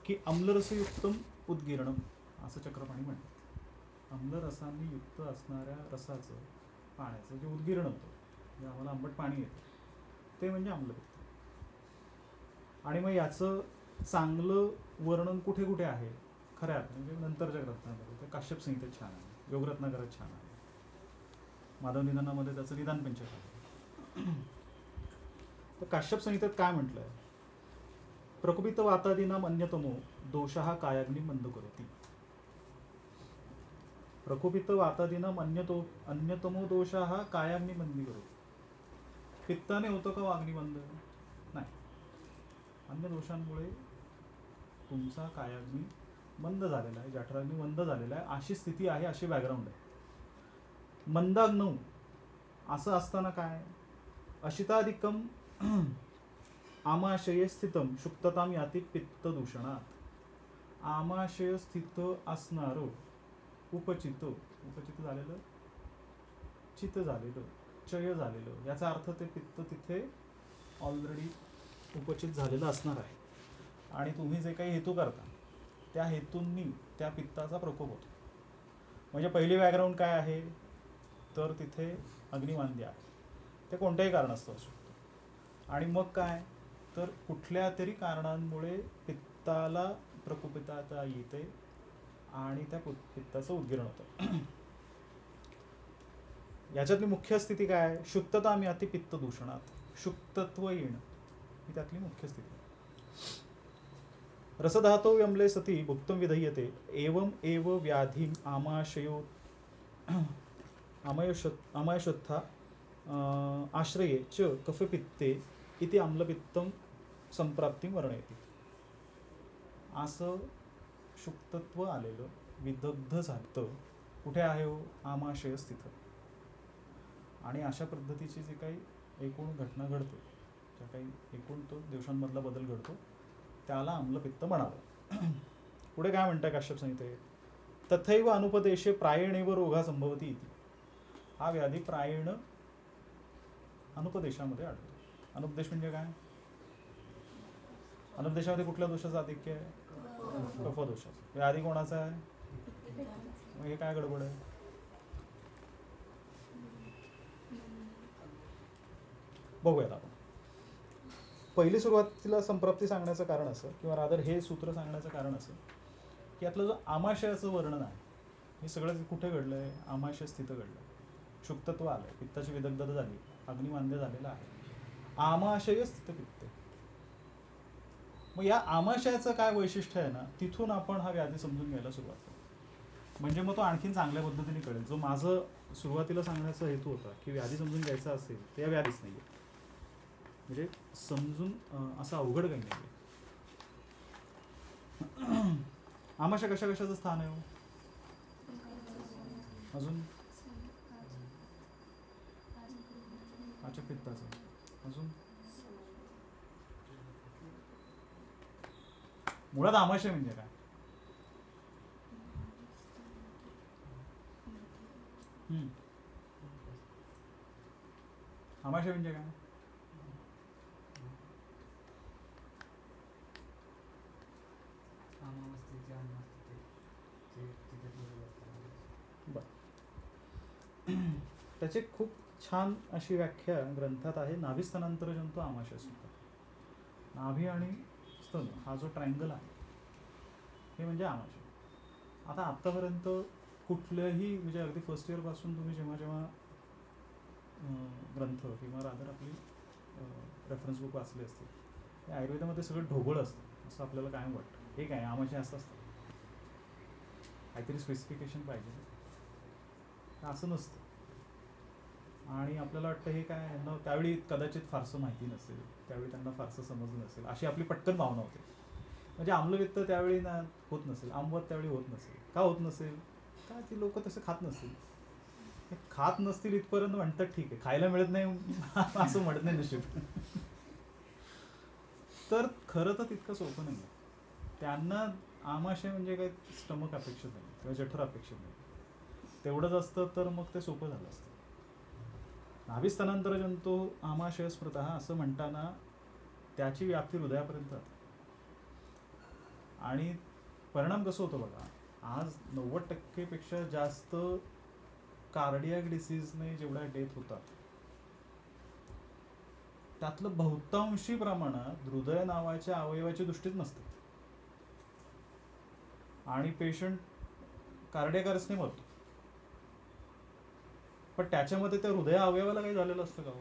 की आम्लरसयुक्तम उद्गीरणम असं चक्रपाणी म्हणतात. आम्लरसांनी युक्त असणाऱ्या रसाचं पाण्याचं जे उद्गीरण होतं, जे आम्हाला आंबट पाणी येतं, ते म्हणजे आम्लपित्त. आणि मग याचं चांगलं वर्णन कुठे कुठे आहे खऱ्या म्हणजे नंतरच्या ग्रंथांमध्ये. तर काश्यप संहितेत छान आहे, योगरत्नाकरात छान आहे, माधव निधनामध्ये त्याचं निदान पंचक आहे. तर काश्यप संहितेत काय म्हटलंय? प्रकुपित वातादीनाम अन्यतमो दोषः कायाग्नि मंद करोती. प्रकुपित वातादीनाम अन्यतमो दोषः कायाग्नि मंदी करोती. पित्ताने होतं का अग्निबंध? नाही. अन्य दोषांमुळे तुमचा कायाग्नी मंद झालेला आहे, जठराग्नी मंद झालेला आहे, अशी स्थिती आहे, अशी बॅकग्राऊंड आहे. मंदाग्नौ असं असताना काय? अशिताधिकम आमाशये स्थितम शुक्तताम याती पित्त दूषणात. आमाशय स्थित असणारं उपचित, उपचित झालेलं, चित झालेलं, चय झालेलं, याचा अर्थ ते पित्त तिथे ऑलरेडी उपचित झालेलं असणार आहे. आणि तुम्ही जे काही हेतू करता त्या हेतूंनी त्या पित्ताचा प्रकोप होतो. म्हणजे पहिली बॅकग्राऊंड काय आहे? तर तिथे अग्निमांद्य आहे, ते कोणत्याही कारणास्तव असू शकतं. आणि मग काय? तर कुठल्या तरी कारणांमुळे पित्ताला प्रकोपितता येते आणि त्या पित्ताचं उद्गीरण होतं. याच्यातली मुख्य स्थिती काय? शुक्तता मी अति पित्त दूषणात, शुक्तत्व येणं ही त्यातली मुख्य स्थिती. रसधातो व्यमले सती भुक्तम विधयते एवं एव व्याधीम आमाशयो आमायशोत्था आश्रये च कफपित्ते इति आम्लपित्तम संप्राप्ती वर्णयते. असं शुक्तत्व आलेलं, विदग्ध झालं, कुठे आहे हो? आमाशय स्थित. आणि अशा पद्धतीची जी काही एकूण घटना घडते, ज्या काही एकूण तो दिवसांमधला बदल घडतो, त्याला आम्लपित्त म्हणावं. पुढे काय म्हणतात काश्यप संहितेत? तथैव अनुपदेशे प्रायणेव रोगा संभवती इति. हा व्याधी प्रायण अनुपदेशामध्ये आढळतो. अनुपदेश म्हणजे काय? अनुपदेशामध्ये कुठल्या दोषाचं आधिक्य आहे? कफदोषाचं. व्याधी कोणाचा आहे? मग हे काय गडबड आहे? बघूयात आपण. पहिली सुरुवातीला संप्राप्ती सांगण्याचं कारण असं, किंवा रादर हे सूत्र सांगण्याचं कारण असं, की आपलं जो आमाशयाचं वर्णन आहे हे सगळं कुठे घडलं आहे? आमाशय स्थित घडलं आहे, शुक्तत्व आलं आहे, पित्ताची विदग्धता झाली, अग्निमांद्य झालेलं आहे, आमाशय स्थित पित्त. मग या आमाशयाचं काय वैशिष्ट्य आहे ना, तिथून आपण हा व्याधी समजून घ्यायला सुरुवात करू. म्हणजे मग तो आणखीन चांगल्या पद्धतीने कळेल. जो माझं सुरुवातीला सांगण्याचा हेतू होता की व्याधी समजून घ्यायचा असेल तर या व्याधीच नाही आहे, म्हणजे समजून असं अवघड काही नाही आहे. आमाशय कशा कशाचं स्थान आहे हो? अजून पाचक पित्ताचं. अजून मुळात आमाशय म्हणजे काय? आमाशय म्हणजे काय? बर. त्याची खूप छान अशी व्याख्या ग्रंथात आहे. नाभिस्तनांतर जंतू आमाशय सुद्धा. नाभी आणि स्तन हा जो ट्रायंगल आहे हे म्हणजे आमाशय. आता आत्तापर्यंत कुठल्याही म्हणजे अगदी फर्स्ट इयरपासून तुम्ही जेव्हा जेव्हा ग्रंथ किंवा रादर आपली रेफरन्स बुक वाचले असतील, हे आयुर्वेदामध्ये सगळं ढोबळ असतं असं आपल्याला कायम वाटतं. हे काय आमाशय असं असतं, काहीतरी स्पेसिफिकेशन पाहिजे ना, असं नसतं. आणि आपल्याला वाटतं हे काय, यांना त्यावेळी कदाचित फारसं माहिती नसेल, त्यावेळी त्यांना फारसं समजलं नसेल, अशी आपली पटकन भावना होते. म्हणजे आम्लपित्त त्यावेळी ना होत नसेल, आंबवत त्यावेळी होत नसेल. का होत नसेल? काय ती लोक तसं खात नसतील. खात नसतील इथपर्यंत म्हणतात ठीक आहे, खायला मिळत नाही असं म्हणत नाही नशीब. तर खरं तर तितकं सोपं नाही आहे. त्यांना आमाशय म्हणजे काय स्टमक अपेक्षित नाही किंवा जठर अपेक्षित नाही. तेवढंच असतं तर मग ते सोपं झालं असतं. नाभिस्तनांतर जंतू आमाशय स्मृतः असं म्हणताना त्याची व्याप्ती हृदयापर्यंत जाते. आणि परिणाम कसं होतं बघा, आज 90% जास्त कार्डियाक डिसीजने जेवढ्या डेथ होतात, त्यातलं बहुतांशी प्रमाणात हृदय नावाच्या अवयवाची दृष्टीच नसते आणि पेशंट कार्डियाक अरेस्टने मरतो. पण त्याच्यामध्ये त्या हृदय अवयवाला काही झालेलं असतं का हो?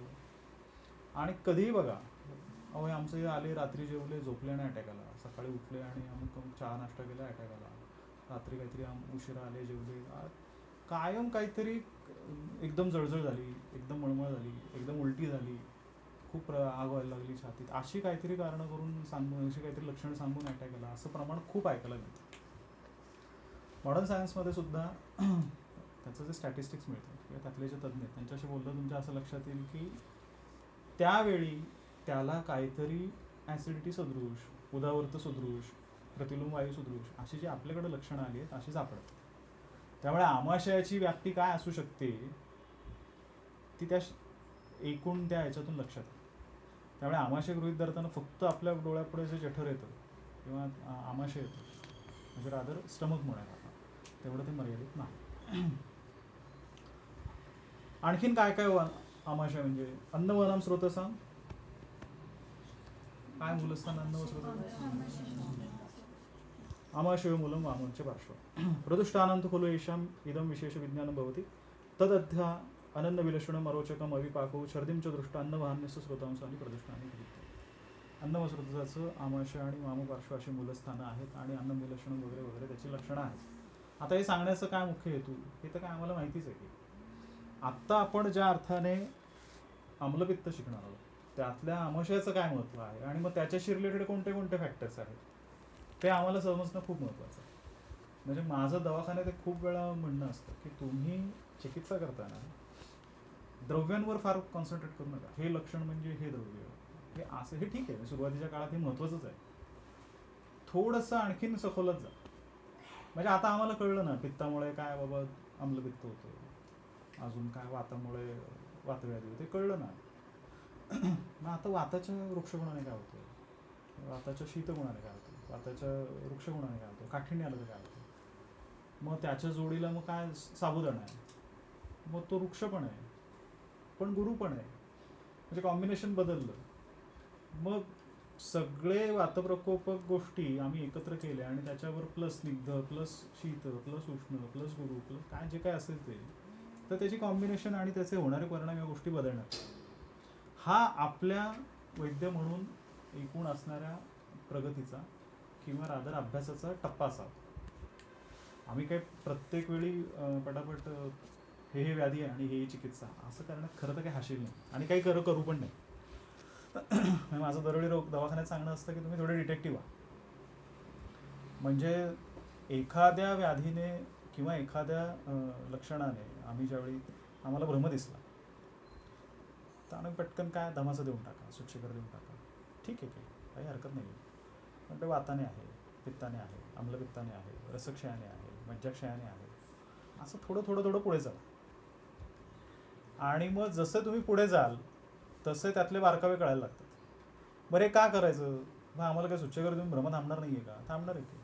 आणि कधीही बघा, अहो आमचे आले, रात्री जेवले, झोपले आणि अटॅक आला, सकाळी उठले आणि अमुक चहा नाश्ता केला, अटॅक आला, रात्री काहीतरी उशिरा आले, जेवले, कायम काहीतरी एकदम जळजळ झाली, एकदम मळमळ झाली, एकदम उलटी झाली, खूप आग व्हायला लागली छातीत, अशी काहीतरी कारणं करून सांगून, अशी काहीतरी लक्षणं सांगून अटॅक आला, असं प्रमाण खूप ऐकायला मिळतं. मॉडर्न सायन्समध्ये सुद्धा त्याचं जे स्टॅटिस्टिक्स मिळतं किंवा त्यातले जे तज्ज्ञ आहेत त्यांच्याशी बोललं तुमच्या असं लक्षात येईल की त्यावेळी त्याला काहीतरी ॲसिडिटी सदृश, उदावर्त सदृश, प्रतिलोम वायू सदृश अशी जी आपल्याकडे लक्षणं आली आहेत अशी सापडतात. त्यामुळे आमाशयाची व्याप्ती काय असू शकते ती त्या एकूण त्या ह्याच्यातून लक्षात येते. त्यामुळे आमाशय गृहीत धरताना फक्त आपल्या डोळ्यापुढे जे जठर येतं किंवा आमाशय येतं म्हणजे रादर स्टमक म्हणूया आता, तेवढं ते मर्यादित नाही. आणखीन काय काय आमाशय म्हणजे अन्नवहनम स्रोतसाम, काय मूलस्थान अन्न व स्रोत, आमाशयो मूलम वामोच्च पार्श्व प्रदुष्टानंत खलु येषाम इदम विशेष विज्ञानं भवति तदध्या अनन्न विलक्षणम अरोचकम अविपाको छर्दिम च दृष्ट अन्नवाहन्यस्य स्रोतांशानी प्रदुष्टानी भवित्य. अन्न व स्रोताचं आमाशय आणि वामपार्श्व अशी मूलस्थानं आहेत आणि अन्न विलक्षणम वगैरे वगैरे त्याची लक्षणं आहेत. आता हे सांगण्याचं काय मुख्य हेतू, हे तर काय आम्हाला माहितीच आहे की आत्ता आपण ज्या अर्थाने आम्लपित्त शिकणार आहोत त्यातल्या आमाशयाचं काय महत्त्व आहे आणि मग त्याच्याशी रिलेटेड कोणते कोणते फॅक्टर्स आहेत ते आम्हाला समजणं खूप महत्त्वाचं आहे. म्हणजे माझं दवाखान्यात एक खूप वेळा म्हणणं असतं की तुम्ही चिकित्सा करताना द्रव्यांवर फार कॉन्सन्ट्रेट करू नका. हे लक्षण म्हणजे हे द्रव्य, हे असं, हे ठीक आहे, सुरुवातीच्या काळात हे महत्त्वाचंच आहे. थोडंसं आणखीन सखोलत जा. म्हणजे आता आम्हाला कळलं ना पित्तामुळे काय बाबा आम्लपित्त होतं, अजून काय वातामुळे वातव्याधी होते, कळलं ना. मग आता वाताच्या वृक्षगुणाने काय होतं, वाताच्या शीतगुणाने काय होतं, वाताच्या वृक्षगुणाने काय होतं, काठिण्य आलं तर काय होतं, मग त्याच्या जोडीला मग काय साबुदाणा आहे, मग तो वृक्ष पण आहे पण गुरु पण आहे, म्हणजे कॉम्बिनेशन बदललं. मग सगळे वातप्रकोपक गोष्टी आम्ही एकत्र केल्या आणि त्याच्यावर प्लस स्निग्ध प्लस शीत प्लस उष्ण प्लस गुरु प्लस काय जे काय असेल ते, तर त्याची कॉम्बिनेशन आणि त्याचे होणारे परिणाम या गोष्टी बदलणार. हा आपल्या वैद्य म्हणून एकूण असणाऱ्या प्रगतीचा किंवा रादर अभ्यासाचा टप्पा असावा. आम्ही काही प्रत्येक वेळी पटापट हे व्याधी आहे आणि हे चिकित्सा असं करण्यात खरं तर काही हाशील नाही आणि काही करू पण नाही. माझं दरवेळी दवाखान्यात सांगणं असतं की तुम्ही थोडे डिटेक्टिव्ह व्हा. म्हणजे एखाद्या व्याधीने किंवा एखाद्या लक्षणाने आम्ही ज्यावेळी आम्हाला भ्रम दिसला तर आम्ही पटकन काय धमाचं देऊन टाका, स्वच्छकर देऊन टाका, ठीक आहे, काही हरकत नाही आहे. पण ते वाताने आहे, पित्ताने आहे, आम्लपित्ताने आहे, रसक्षयाने आहे, मज्जाक्षयाने आहे, असं थोडं थोडं थोडं पुढे चला. आणि मग जसं तुम्ही पुढे जाल तसे त्यातले बारकावे कळायला लागतात. बरं हे का करायचं, मग आम्हाला काय स्वच्छकर देऊन भ्रम थांबणार नाही आहे का, थांबणार आहे की.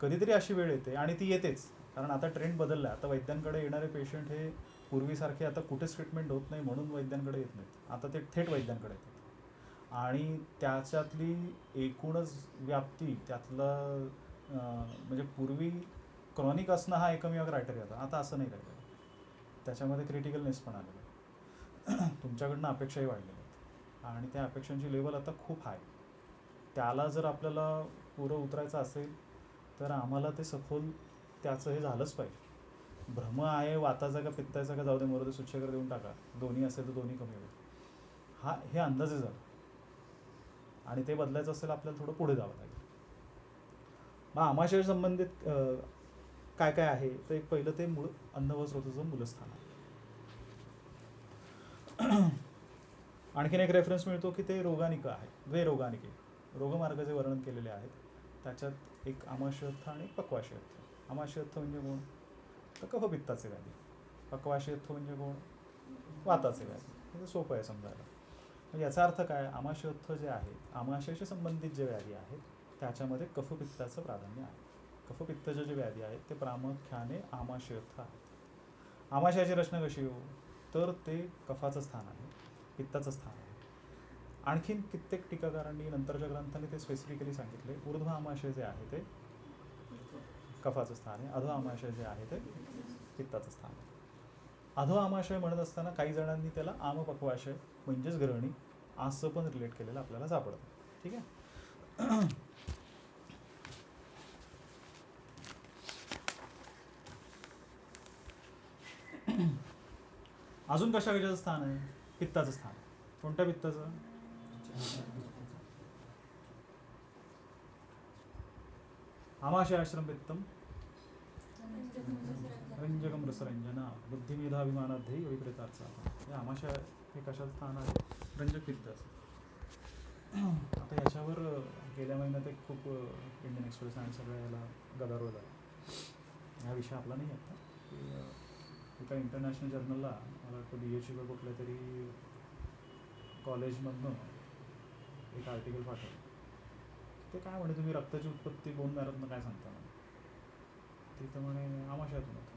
कधीतरी अशी वेळ येते आणि ती येतेच, कारण आता ट्रेंड बदलला आहे. आता वैद्यांकडे येणारे पेशंट हे पूर्वीसारखे आता कुठेच ट्रीटमेंट होत नाही म्हणून वैद्यांकडे येत नाहीत, आता ते थेट वैद्यांकडे येतात आणि त्याच्यातली एकूणच व्याप्ती त्यातलं म्हणजे पूर्वी क्रॉनिक असणं हा एकमेव क्रायटेरिया होता, आता असं नाही राहिलं. त्याच्यामध्ये क्रिटिकलनेस पण आलेला, तुमच्याकडनं अपेक्षाही वाढलेल्या आहेत आणि त्या अपेक्षांची लेवल आता खूप हाय. त्याला जर आपल्याला पुरं उतरायचं असेल तर आम्हाला ते सखोल त्याचं हे झालंच पाहिजे. भ्रम आहे वाताचा का पित्ताचा का जाऊ दे मरू दे, स्वच्छकर देऊन टाका, दोन्ही असेल तर दोन्ही कमी होईल, हा हे अंदाजे झालं आणि ते बदलायचं असेल आपल्याला थोडं पुढे जावं लागेल. मग आमाशय संबंधित काय काय आहे तर एक पहिलं ते मूळ अन्न व स्रोताचं मूलस्थान आहे. आणखीन एक रेफरन्स मिळतो की ते रोगानिका आहे, वे रोगानिके, रोगमार्ग जे वर्णन केलेले आहेत त्याच्यात एक आमाशयत्थ आणि एक पक्वाशयत्थ. आमाशयत्थ म्हणजे कोण तर कफपित्ताचे व्याधी, पक्वाशयत्थ म्हणजे कोण वाताचे व्याधी. हे सोपं आहे समजायला. म्हणजे याचा अर्थ काय, आमाशयत्थ जे आहेत आमाशयाशी संबंधित जे व्याधी आहेत त्याच्यामध्ये कफपित्ताचं प्राधान्य आहे. कफपित्ताच्या जे व्याधी आहेत ते प्रामुख्याने आमाशयस्थ आहेत. आमाशयाची रचना कशी हो, तर ते कफाचं स्थान आहे, पित्ताचं स्थान आहे. आणखीन कित्येक टीकाकारांनी नंतरच्या ग्रंथांनी ते स्पेसिफिकली सांगितले, ऊर्ध्व आमाशय जे आहे ते कफाचं स्थान आहे, अधो आमाशय जे आहे ते पित्ताचं स्थान आहे. अधो आमाशय म्हणत असताना काही जणांनी त्याला आमपक्वाशय म्हणजेच ग्रहणी असं पण रिलेट केलेलं आपल्याला सापडतं. ठीक आहे. अजून कशाचं स्थान आहे? पित्ताचं स्थान. कोणत्या पित्ताचं? आमाशयाश्रम पित्तम रंजकम रसरंजना बुद्धिमेधाभिमानाध्ययी अविपरीतार्थाचा. हे आमाशय हे कशाचं स्थान आहे? रंजक पित्ताचं. आता याच्यावर गेल्या महिन्यात एक खूप इंडियन एक्सप्रेस आणि सगळ्या याला गदारोळ झाला. हा विषय आपला नाही आता की एका इंटरनॅशनल जर्नलला मला वाटतं BHU का कुठल्या तरी कॉलेजमधनं एक आर्टिकल पाठवलं. ते काय म्हणे, तुम्ही रक्ताची उत्पत्ती बोन मॅरोतनं काय सांगता म्हणे. तिथं म्हणे आमाशयातून होतं.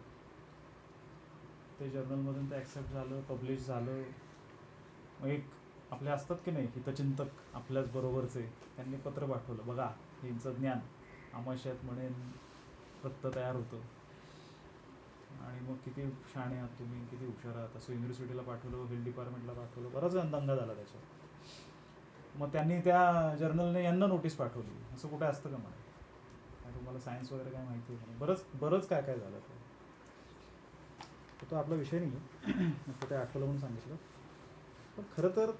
ते जर्नलमधून ते ॲक्सेप्ट झालं, पब्लिश झालं. मग एक आपले असतात की नाही हितचिंतक आपल्याच बरोबरचे, त्यांनी पत्र पाठवलं, बघा यांचं ज्ञान, आमाशयात म्हणे रक्त तयार होतं. आणि मग किती शहाणे आहात तुम्ही, किती हुशार आहात असं युनिव्हर्सिटीला पाठवलं, हेल्थ डिपार्टमेंटला पाठवलं, बराच दंगा झाला त्याच्यावर. मग त्यांनी त्या जर्नलने यांना नोटीस पाठवली, असं कुठे असतं का म्हणे, काय तुम्हाला सायन्स वगैरे काय माहिती आहे म्हणे. बरंच काय काय झालं. तो आपला विषय नाही आहे, ते आठवलं म्हणून सांगितलं. पण खरं तर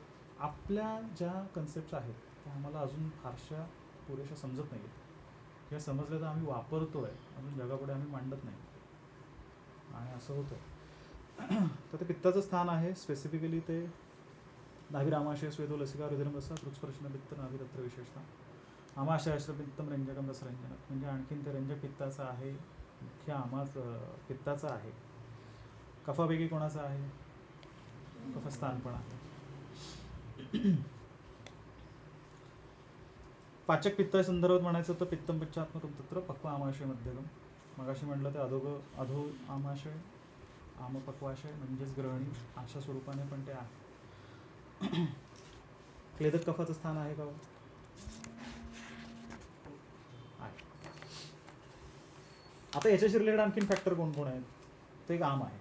आपल्या ज्या कन्सेप्ट्स आहेत त्या आम्हाला अजून फारशा पुरेशा समजत नाही आहेत. या समजल्या तर आम्ही वापरतो आहे, अजून जगापुढे आम्ही मांडत नाही. आणि असं होतं. तर ते पित्ताचं स्थान आहे. स्पेसिफिकली ते नाभिरामाशय स्वेदो लसिका हृदयम रसा कृत्स्पर्शन पित्त नाभिरत्र विशेषतः आमाशयाश्र पित्तम रंजकम रसरंजन. म्हणजे आणखीन ते रंजक पित्ताचं आहे, मुख्य पित्ताचं आहे. कफापैकी कोणाचं आहे? कफस्थान पण आहे. पाचक पित्ता संदर्भात म्हणायचं तर पित्तम पिच्छात्मकम तत्र पक्व आमाशय मध्यगम. मगाशी म्हटलं ते अधो आमाशय, आमपक्वाशय म्हणजेच ग्रहणी अशा स्वरूपाने पण ते आहे. क्लेदक कफाचं स्थान आहे का? आहे. आता याच्याशी रिलेटेड आणखीन फॅक्टर कोण कोण आहेत? ते एक आम आहे.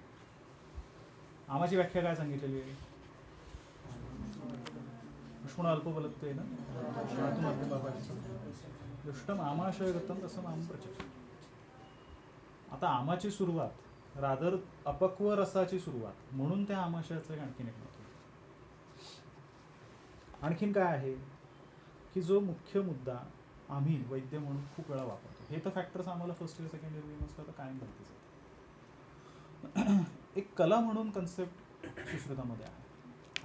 आमाची व्याख्या काय सांगितलेली आहे? पुष्पण अल्पबलत्वे ना धातू मध्यम बाबाची दुष्टम आमाशयगतम तसं आम प्रचक्ष. आता आमाची सुरुवात रादर अपक्व रसाची सुरुवात म्हणून त्या आमाशयाचं आणखीन एक महत्व. आणखीन काय आहे की जो मुख्य मुद्दा आम्ही वैद्य म्हणून खूप वेळा वापरतो. हे तर फॅक्टर्स आम्हाला फर्स्ट इयर सेकंड इयर बीएमएसला तर कायम माहितीच आहे. एक कला म्हणून कन्सेप्ट सुश्रुतामध्ये आहे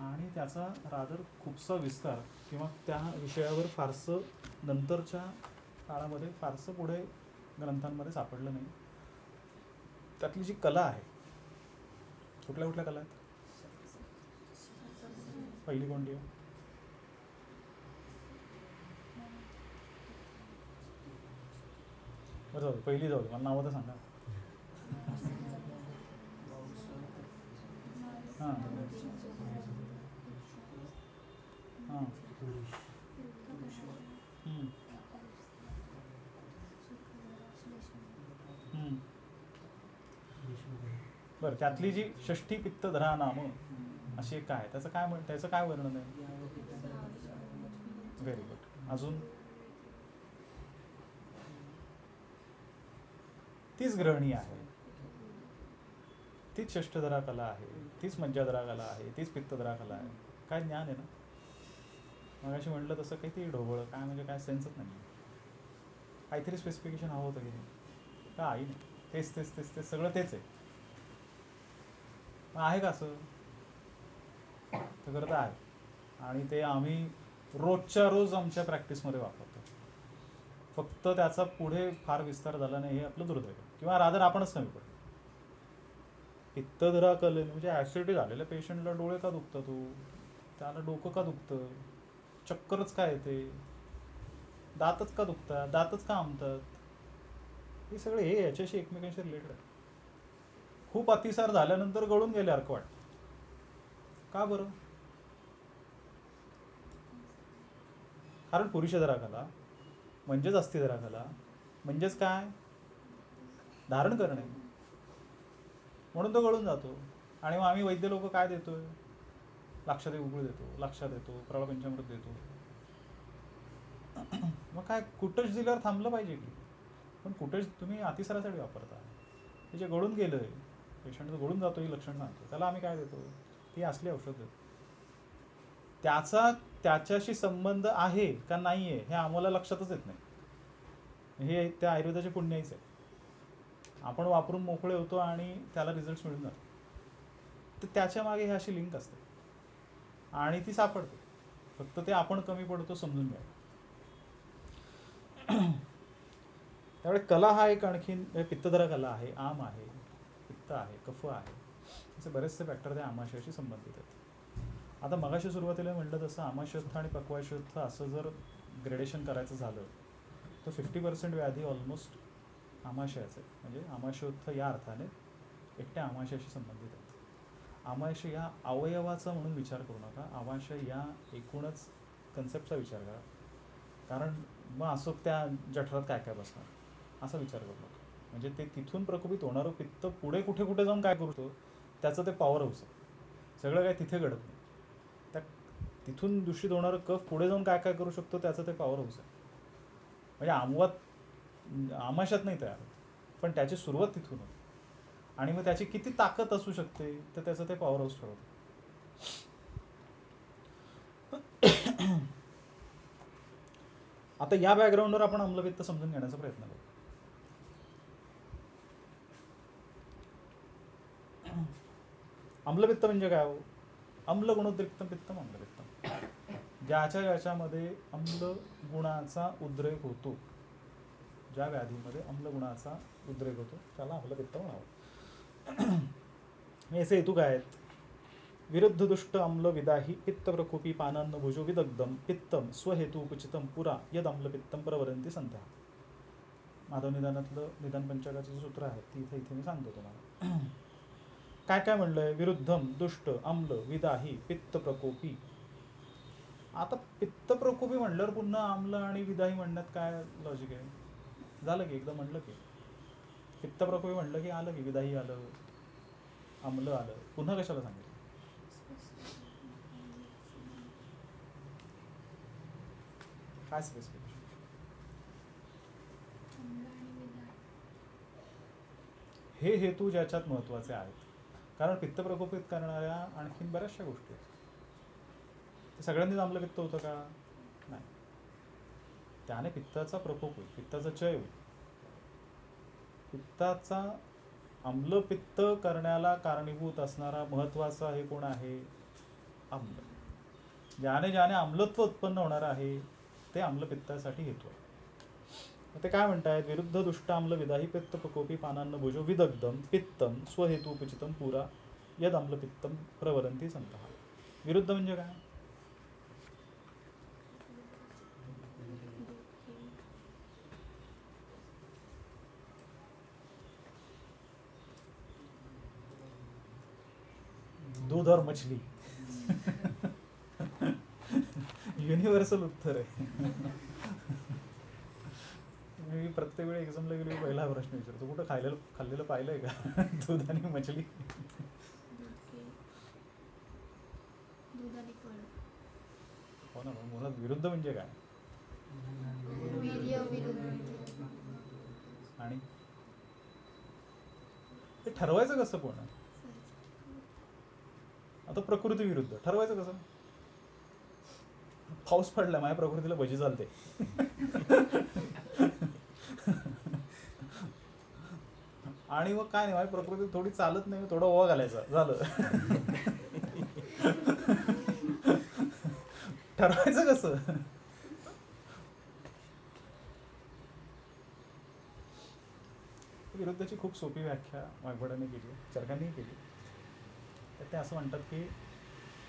आणि त्याचा रादर खूपसा विस्तार किंवा त्या विषयावर फारसं नंतरच्या काळामध्ये फारसं पुढे ग्रंथांमध्ये सापडलं नाही. त्यातली जी कला आहे, कुठल्या कुठल्या कला आहेत? पहिली कोणती आहे? बरं जाऊ दे, पहिली जाऊ दे, मला नावं तर सांगा. हां हां बरं, त्यातली जी षष्ठी पित्तधरा नाम अशी एक काय, त्याचं काय वर्णन आहे? Very good. अजून? तीच ग्रहणी आहे, तीच षष्ठधरा कला आहे, तीच मज्जाधरा कला आहे, तीच पित्तधरा कला आहे. काय ज्ञान आहे ना. मग अशी म्हटलं तसं काही ती ढोबळ काय म्हणजे काय सेन्सच नाही. काहीतरी स्पेसिफिकेशन हवं होतं की नाही? काही नाही, तेच तेच तेच तेच सगळं तेच आहे. मग आहे का असं? तर खरं तर आहे. आणि ते आम्ही रोजच्या रोज आमच्या प्रॅक्टिसमध्ये वापरतो. फक्त त्याचा पुढे फार विस्तार झाला नाही हे आपलं दुर्दैव, किंवा रादर आपणच कमी पडलो. पित्तधरा कलेने म्हणजे ॲसिडिटी झालेल्या पेशंटला डोळे का दुखतात, त्याला डोकं का दुखतं, चक्करच काय येते, दातच का दुखतात, दातच का आमतात, हे सगळे हे याच्याशी एकमेकांशी रिलेटेड आहे. खूप अतिसार झाल्यानंतर गळून गेल्यासारखं वाटतं. का बरं? कारण पुरुष धराखाला म्हणजेच अस्थि धराखाला म्हणजेच काय, धारण करणे, म्हणून तो गळून जातो. आणि मग आम्ही वैद्य लोक काय देतोय, लक्षात उघड देतो, लक्षात देतो, प्रबळपंचामृत देतो. मग काय कुटच दिल्यावर थांबलं पाहिजे की, पण कुटच तुम्ही अतिसारासाठी वापरता. ते जे गळून गेलंय, पेशंट गळून जातो ही लक्षण सांगतो, त्याला आम्ही काय देतो, ती असली औषध देतो. त्याचा त्याच्याशी संबंध आहे का नाही आहे हे आम्हाला लक्षातच येत नाही. हे त्या आयुर्वेदाचे पुण्याईच आहे. आपण वापरून मोकळे होतो आणि त्याला रिझल्ट मिळून जातो. तर त्याच्या मागे ही अशी लिंक असते आणि ती सापडते. फक्त ते आपण कमी पडतो समजून घ्यायला. त्यामुळे कला हा एक आणखीन पित्तधरा कला आहे, आम आहे, पित्त आहे, कफ आहे, असे बरेचसे फॅक्टर त्या आमाशयाशी संबंधित आहेत. आता मगाशी सुरुवातीला म्हटलं तसं आमाशयस्थ आणि पक्वाशयस्थ असं जर ग्रेडेशन करायचं झालं तर 50% व्याधी ऑलमोस्ट आमाशयाचे, म्हणजे आमाशयोत्थ या अर्थाने एकट्या आमाशयाशी संबंधित आहेत. आमाशय या अवयवाचा म्हणून विचार करू नका, आमाशय या एकूणच कन्सेप्टचा विचार करा. कारण मग असं त्या जठरात काय काय बसणार असा विचार करू नका. म्हणजे ते तिथून प्रकोपित होणारं पित्त पुढे कुठे कुठे जाऊन काय करतो त्याचं ते पॉवर हाऊस आहे. सगळं काय तिथे घडत नाही. त्या तिथून दूषित होणारं कफ पुढे जाऊन काय काय करू शकतो त्याचं ते पॉवर हाऊस आहे. म्हणजे आमाशात नाही तयार होत, पण त्याची सुरुवात तिथून होते. आणि मग त्याची किती ताकद असू शकते तर त्याचं ते पॉवर हाऊस ठरवतं. आता या बॅकग्राऊंडवर आपण आम्लपित्त समजून घेण्याचा प्रयत्न करू. आम्लपित्त म्हणजे काय हो? अम्ल गुणोद्रिक्तम पित्तम आम्लपित्तम. ज्याच्या याच्यामध्ये अम्ल गुणाचा उद्रेक होतो, ज्या व्याधीमध्ये अम्ल गुणाचा उद्रेक होतो त्याला आम्लपित्त म्हणावं. याचे हेतू काय आहेत? विरुद्ध दुष्ट अम्ल विदाही पित्त प्रकोपी पानान्न भुजो विदग्धम पित्तम स्वहेतू उपचितम पुरा यद अम्लपित्तम प्रवरंती संध्या. माधव निदानातलं निदान पंचांगाचं सूत्र आहे ती इथे मी सांगतो तुम्हाला. काय काय म्हणलंय? विरुद्धम दुष्ट अम्ल विदाही पित्त प्रकोपी. आता पित्त प्रकोपी म्हणल्यावर पुन्हा आम्ल आणि विदाही म्हणण्यात काय लॉजिक आहे? झालं की एकदा म्हणलं की पित्त प्रकोपी म्हणलं की आलं की विदाही आलं, आम्ल आलं, पुन्हा कशाला सांगितलं? काय स्पेसिफिकेशन? हे हेतू ज्याच्यात महत्वाचे आहेत. कारण पित्त प्रकोपित करणाऱ्या आणखीन बऱ्याचशा गोष्टी आहेत. ते सगळ्यांनीच आम्लपित्त होतं का? नाही. त्याने पित्ताचा प्रकोप होईल, पित्ताचा क्षय होईल. पित्ताचा आम्लपित्त करण्याला कारणीभूत असणारा महत्वाचा हे कोण आहे? आम्ल. ज्याने ज्याने आम्लत्व उत्पन्न होणार आहे ते आम्लपित्तासाठी हेतू आहे. ते काय म्हणतायत? विरुद्ध दुष्ट आम्ल विदाही पित्त प्रकोपी पानान्न भुजो विदग्धम पित्तम स्वहेतू उपचितम पुरा यद आम्लपित्तम प्रवरंती संतः. विरुद्ध म्हणजे काय? दूध और मछली. युनिव्हर्सल उत्तर आहे. मी प्रत्येक वेळी एक्झामला गेलो पहिला प्रश्न विचारतो, कुठं खाल्लेलं पाहिलंय का दूध आणि मछली? हो ना. मुळात विरुद्ध म्हणजे काय? आणि ते ठरवायचं कसं पण? आता प्रकृती विरुद्ध ठरवायचं कसं? पाऊस पडला, माझ्या प्रकृतीला भजी चालते. आणि मग काय नाही, माझी प्रकृती थोडी चालत नाही, थोडा ओवा घालायचा, झालं. ठरवायचं कसं? विरुद्धची खूप सोपी व्याख्या वाघबडाने केली आहे, चरकांनीही केली. तर ते असं म्हणतात की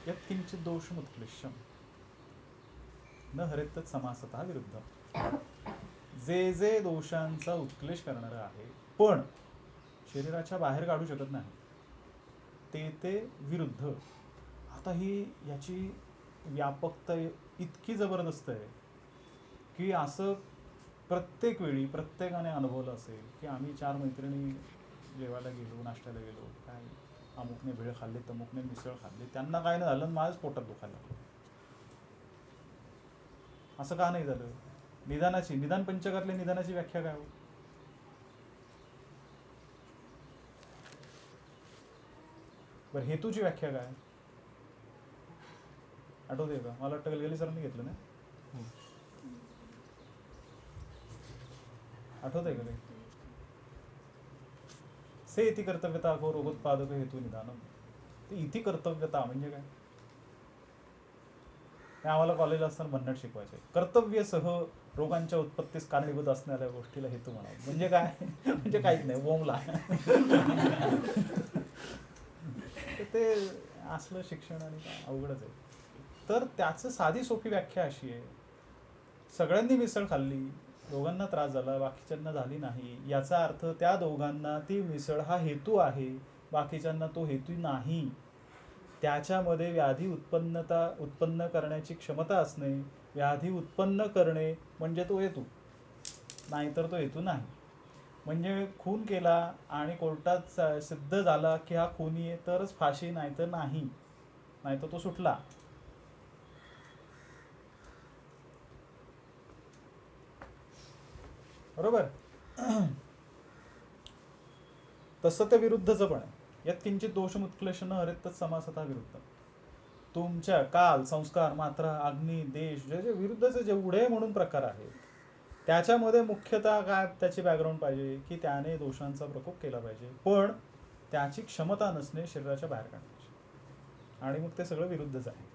यत्किंचित दोषमुत्क्लिश्यम न हरेत समासतः विरुद्ध. जे जे दोषांचा उत्क्लेश करणारं आहे पण शरीराच्या बाहेर काढू शकत नाही ते ते विरुद्ध. आता ही याची व्यापकता इतकी जबरदस्त आहे की असं प्रत्येक वेळी प्रत्येकाने अनुभवलं असेल की आम्ही 4 मैत्रिणी जेवायला गेलो, नाश्त्याला गेलो, काय अमुकने भेळ खाल्ली, तमुकने मिसळ खाल्ली, त्यांना काय नाही झालं, माझ्याच पोटात दुखायला लागलं. असं का नाही झालं? निदान पंचकातल्या निदानाची व्याख्या काय हो? बरं, हेतूची व्याख्या काय? आठवते का? मला वाटतं गलगली सरांनी घेतलं ना? आठवत आहे का काही? से इति कर्तव्यता को रोगोत्पादक हेतू निदानम. ते इति कर्तव्यता म्हणजे काय? हे आम्हाला कॉलेजला असताना भन्नाट शिकवायचे. कर्तव्यसह रोगांच्या उत्पत्तीस कारणीभूत असणाऱ्या गोष्टीला हेतू म्हणावं. म्हणजे काय? म्हणजे काहीच नाही, बोंबला. तर ते असलं शिक्षण आणि काय अवघडच आहे. तर त्याचं साधी सोपी व्याख्या अशी आहे, सगळ्यांनी मिसळ खाल्ली, दोघांना त्रास झाला, बाकीच्यांना झाली नाही, याचा अर्थ त्या दोघांना ती मिसळ हा हेतू आहे, बाकीच्यांना तो हेतू नाही. त्याच्यामध्ये व्याधी उत्पन्न करण्याची क्षमता असणे, व्याधी उत्पन्न करणे म्हणजे तो हेतू, नाहीतर तो हेतू नाही. म्हणजे खून केला आणि कोर्टात सिद्ध झाला की हा खुनी आहे तरच फाशी, नाहीतर नाही, नाहीतर तो सुटला. बरोबर. तसं ते विरुद्धचं पण आहे. यात किंचित दोषमुत्क्लेशन हरेत समासता विरुद्ध. तुमच्या काल, संस्कार, मात्रा, अग्नी, देश, जे विरुद्धचे जेवढे म्हणून प्रकार आहेत त्याच्यामध्ये मुख्यतः काय त्याची बॅकग्राऊंड पाहिजे की त्याने दोषांचा प्रकोप केला पाहिजे, पण त्याची क्षमता नसणे शरीराच्या बाहेर काढण्याची. आणि मग ते सगळं विरुद्धच आहे.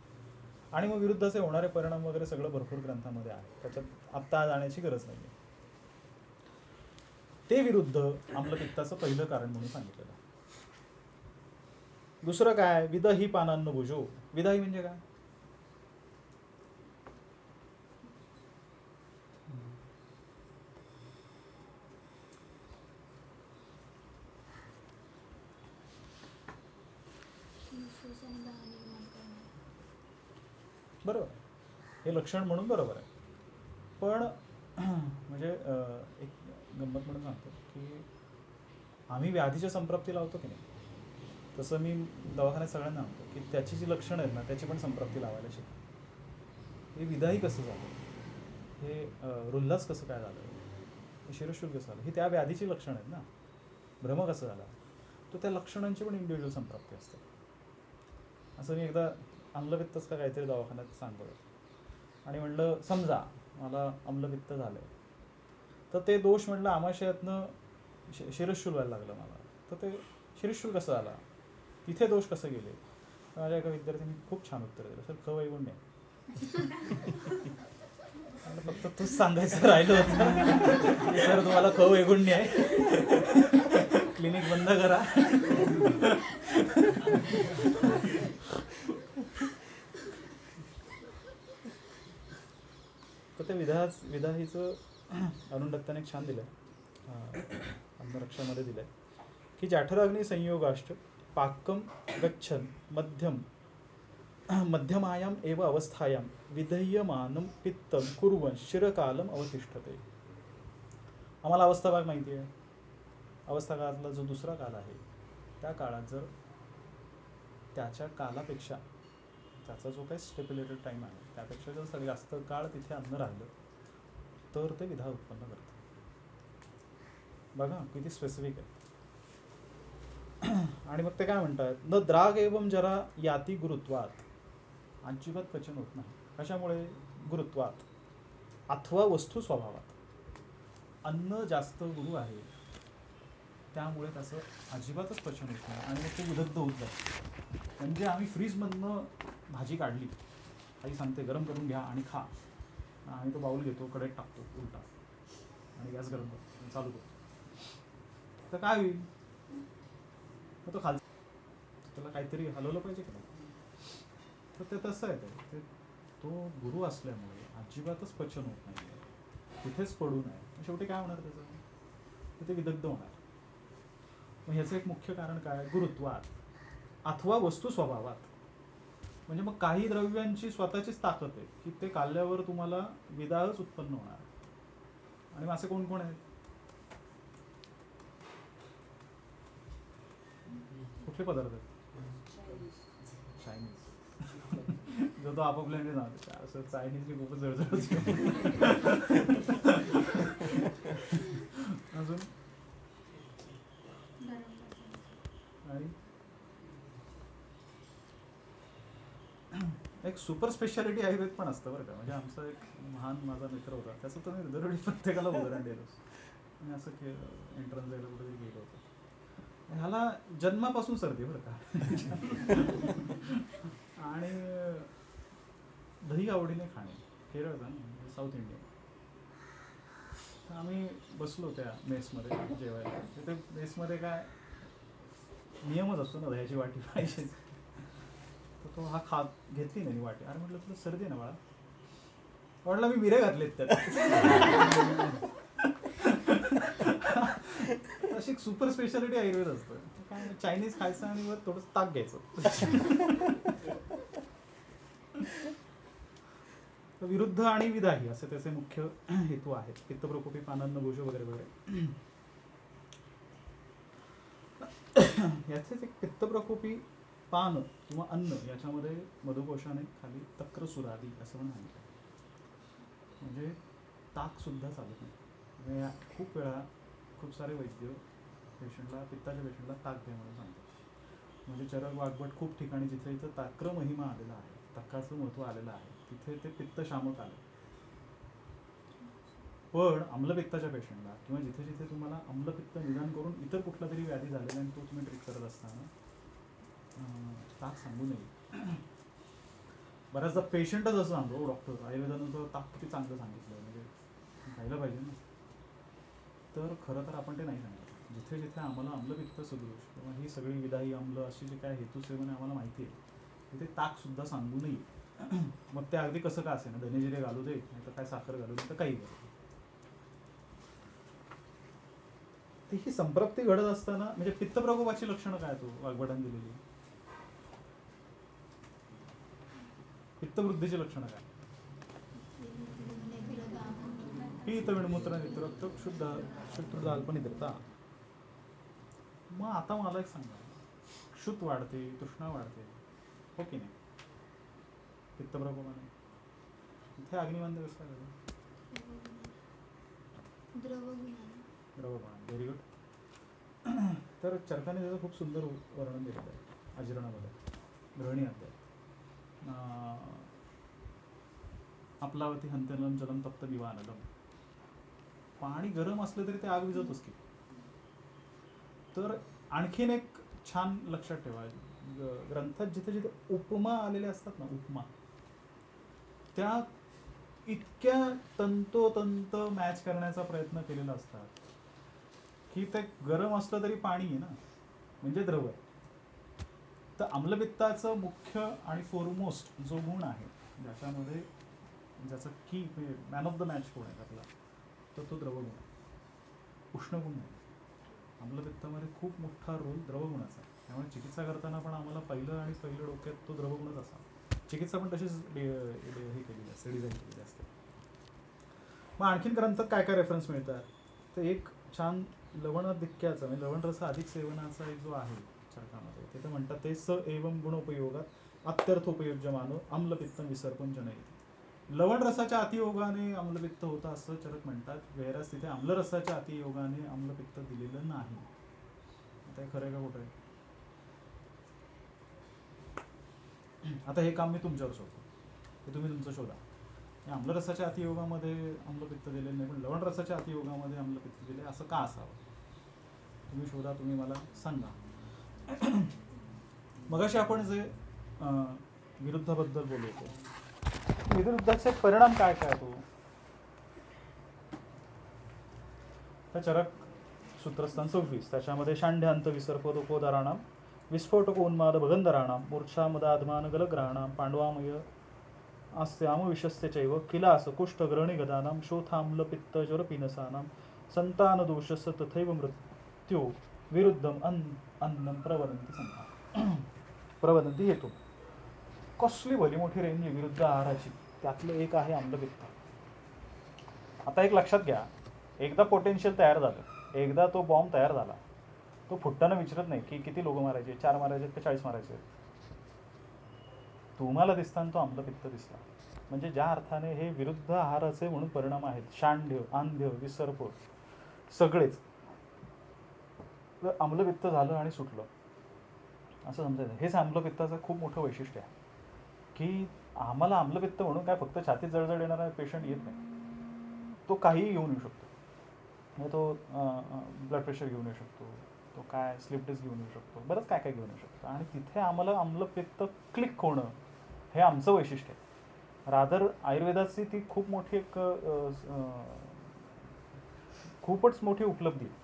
आणि मग विरुद्धचे होणारे परिणाम वगैरे सगळं भरपूर ग्रंथामध्ये आहे, त्याच्यात आत्ता जाण्याची गरज नाही आहे. ते विरुद्ध आम्लपित्ताचं पहिलं कारण म्हणून सांगितलेलं आहे. दुसरं काय? विदही पानान्न भुजो. विदाही म्हणजे काय? बरोबर आहे, हे लक्षण म्हणून बरोबर आहे. पण म्हणजे एक गंमत म्हणून सांगतो की आम्ही व्याधीच्या संप्राप्ती लावतो की नाही, तसं मी दवाखान्यात सगळ्यांना म्हणतो की त्याची जी लक्षणं आहेत ना त्याची पण संप्राप्ती लावायला शिका. हे विदाही कसं झालं, हे रुल्हास कसं काय झालं, हे शिरशूल कसं झालं, ही त्या व्याधीची लक्षणं आहेत ना. भ्रम कसं झाला, तो त्या लक्षणांची पण इंडिव्हिज्युअल संप्राप्ती असते. असं मी एकदा आम्लपित्तच का काहीतरी दवाखान्यात सांगत होतो आणि म्हणलं समजा मला आम्लपित्त झालं आहे, तर ते दोष म्हटलं आमाशयातनं शिरशूल व्हायला लागलं मला, तर ते शिरशूल कसं आला, तिथे दोष कसं गेले. माझ्या एका विद्यार्थ्यांनी खूप छान उत्तर दिलं, सर खवैगुण्य आहे. फक्त तूच सांगायचं राहिलं होतं की सर तुम्हाला खवैगुण्य आहे, क्लिनिक बंद करा. तर ते विदाहीचं अनुंडत्याने छान दिलं आहे, अन्नरक्षामध्ये दिलं आहे की जठराग्नी संयोगाष्ट पाकम गच्छन मध्यमायाम एव अवस्थायाम विधेयमानम पित्तम कुर्वन् शिरकालम अवतिष्ठते. आम्हाला अवस्था भाग माहिती आहे. अवस्था काळातला जो दुसरा काल आहे त्या काळात जर त्याच्या कालापेक्षा त्याचा जो काही स्टेप्युलेटेड टाईम आहे त्यापेक्षा जर जास्त काळ तिथे अन्न राहिलं तर ते विधा उत्पन्न करतं. बघा किती स्पेसिफिक आहे. आणि मग ते काय म्हणतात, न द्राग एवं जरा याती गुरुत्वात. अजिबात पचन होत नाही. कशामुळे? गुरुत्वात अथवा वस्तू स्वभावात. अन्न जास्त गुरु आहे त्यामुळे त्याचं अजिबातच पचन होत नाही आणि मग ते उदग्ध होत जातं. म्हणजे आम्ही फ्रीजमधनं भाजी काढली, आई सांगते गरम करून घ्या आणि खा, आम्ही तो बाऊल घेतो, कढईत टाकतो उलटा आणि गॅस गरम करतो आणि चालू करतो, तर काय होईल, तर तो खालचा त्याला काहीतरी हलवलं पाहिजे की नाही. तर ते तसं आहे, ते तो गुरु असल्यामुळे अजिबातच पचन होत नाही आहे. तिथेच पडू नये. शेवटी काय होणार त्याचं, तिथे विदग्ध होणार. मग ह्याचं एक मुख्य कारण काय, गुरुत्वात अथवा वस्तू स्वभावात. म्हणजे मग काही द्रव्यांची स्वतःचीच ताकद आहे की ते खाल्ल्यावर तुम्हाला विदाळच उत्पन्न होणार. आणि मग असे कोण कोण आहेत, कुठले पदार्थ आहेत, चायनीज. जो तो आपापल्या असं चायनीजने खूपच जळजळ. अजून आणि एक सुपर स्पेशालिटी आयुर्वेद पण असतं बरं का. म्हणजे आमचा एक महान माझा मित्र होता, त्याचं तर मी दरवेळी प्रत्येकाला उदाहरण दिलं. मी असं एंट्रन्स द्यायला कुठेतरी गेलो होतो, ह्याला जन्मापासून सर्दी बरं का. आणि दही आवडीने खाणे, केरळचा ना, म्हणजे साऊथ इंडियन. तर आम्ही बसलो त्या मेसमध्ये जेवायला. तिथे मेसमध्ये काय नियमच असतो ना, दह्याची वाटी पाहिजे. तर तो हा घेतली नाही वाटी. अरे म्हटलं तुला सर्दी आहे ना बाळा, म्हटलं मी मिरे घातलेत त्यात. अशी सुपर स्पेशालिटी आयुर्वेद असतं. काय चायनीज खायचं आणि वर थोडंसं ताक घ्यायचं. विरुद्ध आणि विदाही असे त्याचे मुख्य हेतू आहेत. पित्तप्रकोपी पानांना भोज वगैरे वगैरे. याचेच एक पित्तप्रकोपी पान किंवा अन्न, याच्यामध्ये मधुकोशाने खाली तक्रसुरादी असं पण सांगितलं. म्हणजे ताक सुद्धा चालत नाही. म्हणजे खूप वेळा खूप सारे वैद्य पेशंटला, पित्ताच्या पेशंटला ताक घ्या म्हणून सांगतात. म्हणजे चरक वाघबट खूप ठिकाणी जिथे इथं ताक्र महिमा आलेला आहे, तक्काचं महत्त्व आलेलं आहे, तिथे ते पित्तशामक आलं. पण आम्लपित्ताच्या पेशंटला किंवा जिथे जिथे तुम्हाला आम्लपित्त निदान करून इतर कुठला तरी व्याधी झालेला आणि तो तुम्ही ट्रीट करत असताना ताक सांगू नये. बऱ्याचदा पेशंटच असं सांगतो, डॉक्टर आयुर्वेदानं तर ताक किती चांगलं सांगितलं, म्हणजे खायला पाहिजे ना. तर खरं तर आपण ते नाही सांगितलं. जिथे जिथे आम्हाला आम्लपित्त सदृश किंवा ही सगळी विदाही आम्ल अशी जे काय हेतू सेवन आम्हाला माहिती आहे, तिथे ताक सुद्धा सांगू नये. मग ते अगदी कसं का असे ना, धनेजिरे घालू दे, नाही तर काय साखर घालू दे, तर काही घालू दे. ही संप्राप्ती घडत असताना म्हणजे पित्तप्रकोपाची लक्षणं काय तो वाघबटांनी दिलेली, पित्तवृद्धीची लक्षणं काय, पीत विणमूत्र नित्रक्त शुद्ध शुद्ध अल्पनिद्रता. मग आता मला एक सांगा, क्षुत वाढते, तृष्णा वाढते, हो की नाही पित्तप्रकोपाने. इथे अग्निमंद कसं काय झालं, द्रवगुणाने. Very good. तर चरकाने त्याचं खूप सुंदर वर्णन दिलेलं आहे अजिरणामध्ये, गृहिणी अध्याय. आपलावती हंत्यनलम जलम तप्त दिवानलम. पाणी गरम असलं तरी ते आग विझवतोच की. तर आणखीन एक छान लक्षात ठेवा, ग्रंथात जिथे जिथे उपमा आलेल्या असतात ना, उपमा त्या इतक्या तंतोतंत मॅच करण्याचा प्रयत्न केलेला असतात की ते गरम असलं तरी पाणी आहे ना, म्हणजे द्रव आहे. तर आम्लपित्ताचं मुख्य आणि फोरमोस्ट जो गुण आहे, ज्याच्यामध्ये ज्याचं की मॅन ऑफ द मॅच कोण आहे आपला, तर तो द्रवगुण आहे, उष्णगुण नाही. आम्लपित्तामध्ये खूप मोठा रोल द्रवगुणाचा आहे. त्यामुळे चिकित्सा करताना पण आम्हाला पहिलं डोक्यात तो द्रवगुणच असावा. चिकित्सा पण तशीच हे केलेली असते, डिझाईन केलेली असते. मग आणखीन ग्रंथात काय काय रेफरन्स मिळतात, तर एक छान लवणाधिक्याचा म्हणजे लवण रस अधिक सेवनाचा एक जो आहे चरकामध्ये, ते तर म्हणतात ते स एवं गुणोपयोगात अत्यर्थोपयोज्यमान आम्लपित्त विसर्पण जनयती. लवण रसाच्या अतियोगाने आम्लपित्त होतं असं चरक म्हणतात, वेरस तिथे आम्लरसाच्या अतियोगाने आम्लपित्त दिलेलं नाही. आता हे खरं आहे का खोटं आहे, आता हे काम मी तुमच्यावर सोडतो, हे तुम्ही तुमचं शोधा. आम्लरसाच्या अतियोगामध्ये आम्लपित्त दिलेलं नाही, पण लवण रसाच्या अतियोगामध्ये आम्लपित्त दिले, असं का असावं, तुम्ही शोधा, तुम्ही मला सांगा. मगाशी आपण जे विरुद्धाबद्दल बोलत होतो, विरुद्धाचे परिणाम काय काय तो, त्या चरक सूत्रस्थान 26 त्याच्यामध्ये शांड्यांत विसर्पोदकोदराणाम विस्फोटक उन्माद भगंधराणाम मूर्छा मदाधमान गलग्रहाणाम पांडवामय अस्य आमविषस्य चैव किलास कुष्ठग्रणिगदानां शोथाम्लपित्तज्वरपीनसानां सन्तानदोषस्य तथैव मृत्यो विरुद्धम अन्नं प्रवदन्ति संघा प्रवदन्ती हेतू. कसली भली मोठी रेंज आहे विरुद्ध आहाराची. त्यातलं एक आहे आम्लपित्त. आता एक लक्षात घ्या, एकदा पोटेन्शियल तयार झालं, एकदा तो बॉम्ब तयार झाला, तो फुटताना विचारत नाही की किती लोक मारायचे, 4 मारायचे का 40 मारायचे. तुम्हाला दिसताना तो आम्लपित्त दिसला. म्हणजे ज्या अर्थाने हे विरुद्ध आहाराचे म्हणून परिणाम आहेत, शांढ्य, आंध्य, विसर्प सगळेच, तर आम्लपित्त झालं आणि सुटलं असं समजायचं. हेच आम्लपित्ताचं खूप मोठं वैशिष्ट्य आहे की आम्हाला आम्लपित्त म्हणून काय फक्त छातीत जळजळ येणारा पेशंट येत नाही, तो काहीही घेऊन येऊ शकतो. म्हणजे तो ब्लड प्रेशर घेऊन येऊ शकतो, तो काय स्लिप डिस्क घेऊन येऊ शकतो, बरंच काय काय घेऊन येऊ शकतो. आणि तिथे आम्हाला आम्लपित्त क्लिक होणं हे आमचं वैशिष्ट्य आहे. रादर आयुर्वेदाची ती खूप मोठी एक खूपच मोठी उपलब्धी आहे.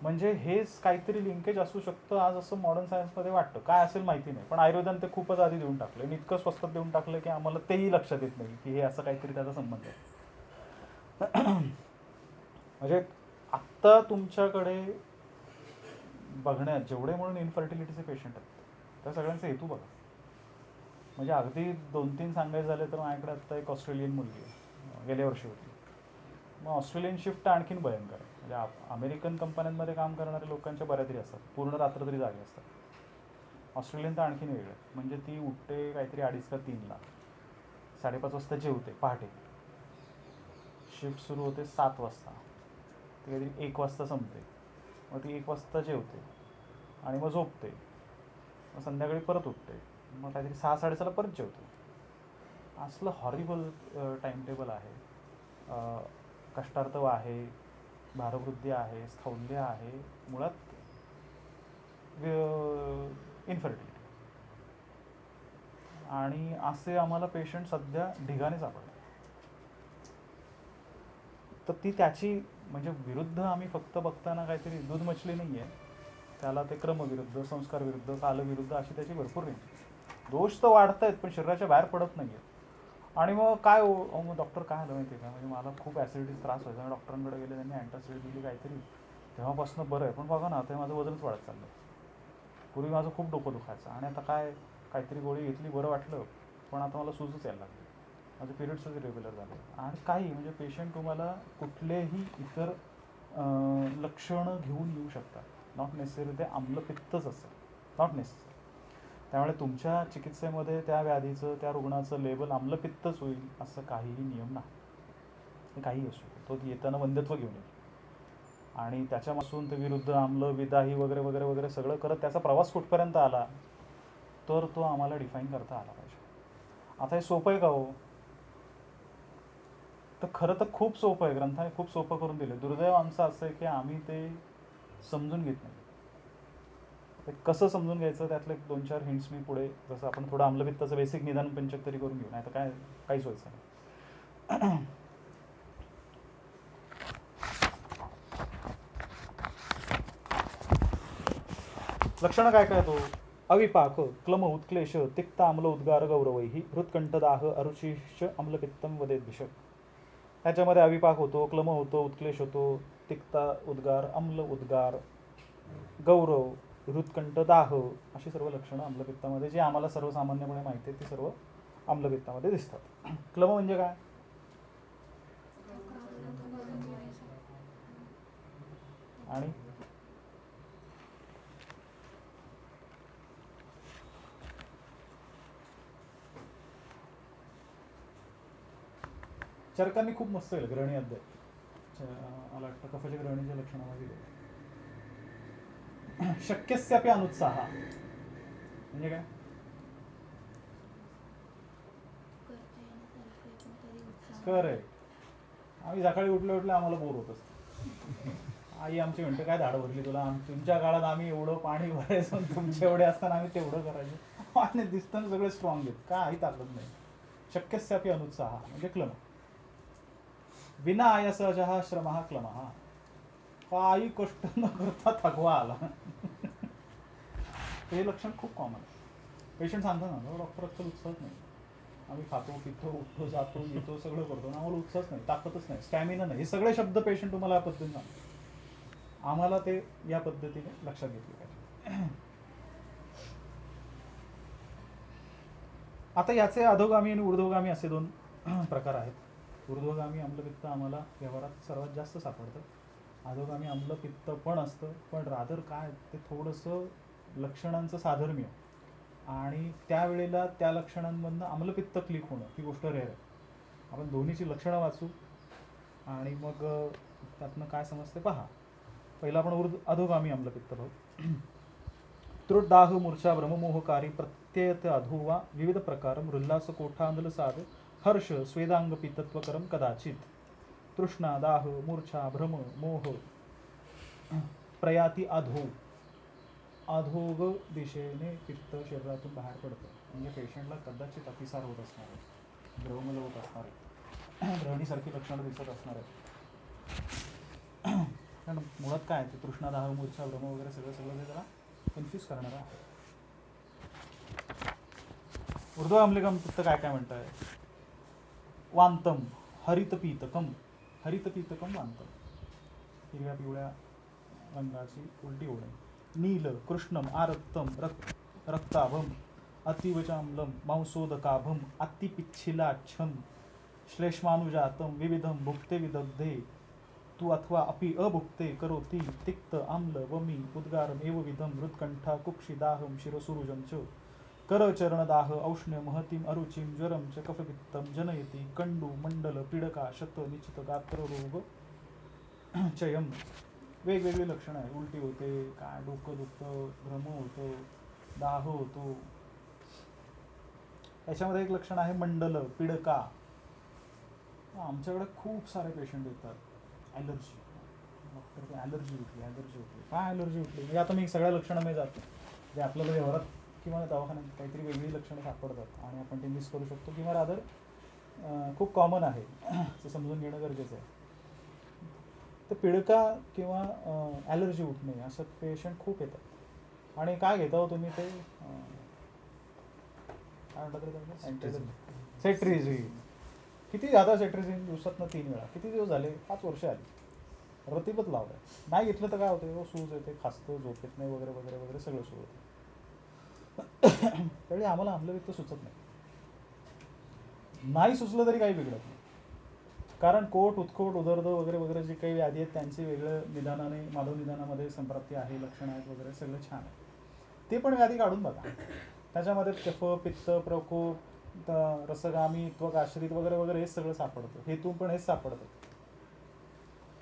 म्हणजे हेच काहीतरी लिंकेज असू शकतं आज असं मॉडर्न सायन्समध्ये वाटतं. काय असेल माहिती नाही, पण आयुर्वेदाने ते खूपच आधी देऊन टाकलं आणि इतकं स्वस्तात देऊन टाकलं की आम्हाला तेही लक्षात येत नाही की हे असं काहीतरी त्याचा संबंध आहे. म्हणजे आत्ता तुमच्याकडे बघण्यात जेवढे म्हणून इन्फर्टिलिटीचे पेशंट आहेत त्या सगळ्यांचा हेतू बघा. म्हणजे अगदी 2-3 सांगायचे झाले तर माझ्याकडे आत्ता एक ऑस्ट्रेलियन मुलगी आहे, गेल्या वर्षी होती. मग ऑस्ट्रेलियन शिफ्ट आणखीन भयंकर आहे. म्हणजे अमेरिकन कंपन्यांमध्ये काम करणाऱ्या लोकांच्या बऱ्या तरी असतात, पूर्ण रात्र तरी जागे असतात. ऑस्ट्रेलियन तर आणखीन वेगळं आहे. म्हणजे ती उठते काहीतरी 2:30 का 3ला, 5:30 वाजता जेवते पहाटे, शिफ्ट सुरू होते 7 वाजता, ती काहीतरी 1 वाजता संपते, मग ती 1 वाजता जेवते आणि मग झोपते, मग संध्याकाळी परत उठते, मग काहीतरी 6-6:30ला परत जेवते. असलं हॉरिबल टाईमटेबल आहे. कष्टार्तव आहे, भारवृद्धी आहे, स्थौल्य आहे, मुळात इन्फर्टिलिटी. आणि असे आम्हाला पेशंट सध्या ढिगाने सापडतात. तर ती त्याची म्हणजे विरुद्ध आम्ही फक्त बघताना काहीतरी दूध मछली नाही आहे, त्याला ते क्रमविरुद्ध, संस्कारविरुद्ध, कालविरुद्ध अशी त्याची भरपूर रेंज. दोष तर वाढत आहेत पण शरीराच्या बाहेर पडत नाही आहेत. आणि मग काय हो, मग डॉक्टर काय आलं माहिती आहे का, म्हणजे मला खूप ॲसिडिटीचा त्रास व्हायचा, डॉक्टरांकडे गेले, त्यांनी अँटासिड दिली काहीतरी, तेव्हापासून बरं आहे. पण बघा ना, ते माझं वजनच वाढत चाललं आहे. पूर्वी माझं खूप डोकं दुखायचं आणि आता काय, काहीतरी गोळी घेतली, बरं वाटलं, पण आता मला सूजच यायला लागली, माझे पिरियड्सच इरेग्युलर झाले. आणि काही म्हणजे पेशंट तुम्हाला कुठलेही इतर लक्षणं घेऊन येऊ शकतात, नॉट नेसेसरी ते आम्लपित्तच असेल, नॉट नेसेसरी. त्यामुळे तुमच्या चिकित्सेमध्ये त्या व्याधीचं, त्या रुग्णाचं लेबल आम्लपित्तच होईल असं काहीही नियम नाही. ते काहीही असू, तो येताना वंध्यत्व घेऊन येईल आणि त्याच्यापासून ते विरुद्ध आम्ल, विदाही वगैरे वगैरे वगैरे सगळं करत त्याचा प्रवास कुठपर्यंत आला तर तो आम्हाला डिफाईन करता आला पाहिजे. आता हे सोपं आहे का हो? तर खरं तर खूप सोपं आहे, ग्रंथाने खूप सोपं करून दिलं. दुर्दैव आमचं असं आहे की आम्ही ते समजून घेत नाही. ते कसं समजून घ्यायचं त्यातले 2-4 हिंट्स मी पुढे, जसं आपण थोडं आम्लपित्ताचं बेसिक निदान पंचक तरी करून घेऊ, नाही तर काय काहीच व्हायचं नाही. लक्षणं काय काय तो अविपाक, क्लम उत्क्लेश, तिक्त आम्ल उद्गार गौरवैही, हृत्कंठदाह अरुचिश्च अम्लपित्तम वदेद्विष. त्याच्यामध्ये अविपाक होतो, क्लम होतो, उत्क्लेश होतो, तिक्त उद्गार, अम्ल उद्गार, गौरव, हृत्कंठ, दाह अशी सर्व लक्षणं आम्लपित्तामध्ये जी आम्हाला सर्वसामान्यपणे माहिती आहेत ती सर्व आम्लपित्तामध्ये दिसतात. क्लम म्हणजे काय? आणि चरकांनी खूप मस्त केलं ग्रहणी अध्याय. मला वाटतं कफाच्या ग्रहणीच्या लक्षणामध्ये शक्यस्यापि अनुत्साह म्हणजे काय? करेक्ट. आम्ही सकाळी उठले उठले आम्हाला बोर होत असतं. आई आमची म्हणते काय धाड भरली तुला, तुमच्या काळात आम्ही एवढं पाणी भरायचो, तुमच्या एवढे असताना आम्ही तेवढं करायचो आणि दिसताना सगळे स्ट्रॉंग आहेत, काही ताकद नाही. शक्यस्यापि अनुत्साह म्हणजे क्लम. विना आयासहजः श्रमः क्लमः, काही कष्ट न करता थकवा आला. हे लक्षण खूप कॉमन आहे. पेशंट सांगतात ना डॉक्टर आजकाल उत्साहच नाही. आम्ही खातो पितो उठतो जातो येतो सगळं करतो आणि आम्हाला उत्साहच नाही, ताकदच नाही, स्टॅमिना नाही. हे सगळे शब्द पेशंट तुम्हाला या पद्धतीने सांगतो. आम्हाला ते या पद्धतीने लक्षात घेतले पाहिजे. आता याचे अधोगामी आणि ऊर्ध्वगामी असे दोन प्रकार आहेत. ऊर्ध्वगामी आम्लपित्त आम्हाला व्यवहारात सर्वात जास्त सापडतं. अधोगामी आम्लपित्त पण असतं, पण रादर काय ते थोडंसं लक्षणांचं साधर्म्य आणि त्यावेळेला त्या लक्षणांमधनं आम्लपित्त क्लिक होणं ही गोष्ट रेअर आहे. आपण दोन्हीची लक्षणं वाचू आणि मग त्यातनं काय समजते पहा. पहिला आपण अधोगामी आम्लपित्त बघू. त्रुदाह मूर्छा भ्रममोहकारी प्रत्ययत अधोवा विविध प्रकार उल्लास कोठांदल साध हर्ष स्वेदांग पितत्वकरम कदाचित. तृष्णा दाह मूर्छा भ्रम मोह प्रयाती अधो. अधोग दिशेने पित्त शरीरातून बाहेर पडतं. म्हणजे पेशंटला कदाचित अतिसार होत असणार आहे, द्रवमल होत असणार आहे, ब्रहणीसारखी लक्षणं दिसत असणार आहेत. कारण मुळात काय ते तृष्णा दाह मूर्छा भ्रम वगैरे सगळं सगळं ते जरा कन्फ्यूज करणार आहे. ऊर्ध्व आम्लकम पित्त काय काय म्हणत आहे. वांतम हरितपीतकम, हरितपीतकम वांतम, हिरव्या पिवळ्या रंगाची उलटी होणे. नील कृष्णम आरक्तम रक्ताभम अतीवचाम्लम मांसोदकाभम अतिपिच्छिलाच्छम श्लेष्मानुजातम विविधम भुक्ते विदग्धे तू अथवा अपि अभुक्ते करोति तिक्त आम्ल वमी उद्गारम एवविधम हृत्कंठा कुक्षि दाहम शिरसुरुजम च करचरणदाह औष्ण्य महतीम अरुचिम ज्वरम च कफपित्तम जनयति कंडू मंडल पीडका शत निश्चित गात्र रोग चयम. वेगवेगळी लक्षणं आहेत. उलटी होते, काय डोकं दुखतं, भ्रम होतो, दाह होतो. याच्यामध्ये एक लक्षण आहे मंडल पीडका. आमच्याकडे खूप सारे पेशंट येतात, ॲलर्जी डॉक्टर ॲलर्जी उठली, ॲलर्जी उठली. काय ॲलर्जी उठली म्हणजे आता मी सगळ्या लक्षणं मी जातो जे आपल्याला व्यवहारात किंवा दवाखान्यात काहीतरी वेगळी लक्षणं सापडतात आणि आपण ते मिस करू शकतो किंवा रादर खूप कॉमन आहे ते समजून घेणं गरजेचं आहे. तर पिडका किंवा ॲलर्जी उठणे असं पेशंट खूप येतात. आणि काय घेता हो तुम्ही ते काय म्हणतात तरी त्याचं सेट्रिझिन. किती जाता सेट्रिझिन दिवसातनं 3 वेळा. किती दिवस झाले, 5 वर्ष आली, रतीबच लावलं. नाही घेतलं तर काय होतं, हो सूज येते, खासतं, झोप येत नाही वगैरे वगैरे वगैरे सगळं सुरू होतं. त्यावेळी आम्हाला आम्लपित्त सुचत नाही. नाही सुचलं तरी काही बिघडत नाही. कारण कोट उत्कोट उदरद वगैरे वगैरे जे काही व्याधी आहेत त्यांची वेगळं निदानाने माधव निदानामध्ये संप्राप्ती आहे, लक्षणं आहेत वगैरे सगळं छान आहे. ते पण व्याधी काढून बघा. त्याच्यामध्ये कफ पित्त प्रकोप रसगामी त्वक आश्रित वगैरे वगैरे हेच सगळं सापडतं. हेतून पण हेच सापडतं.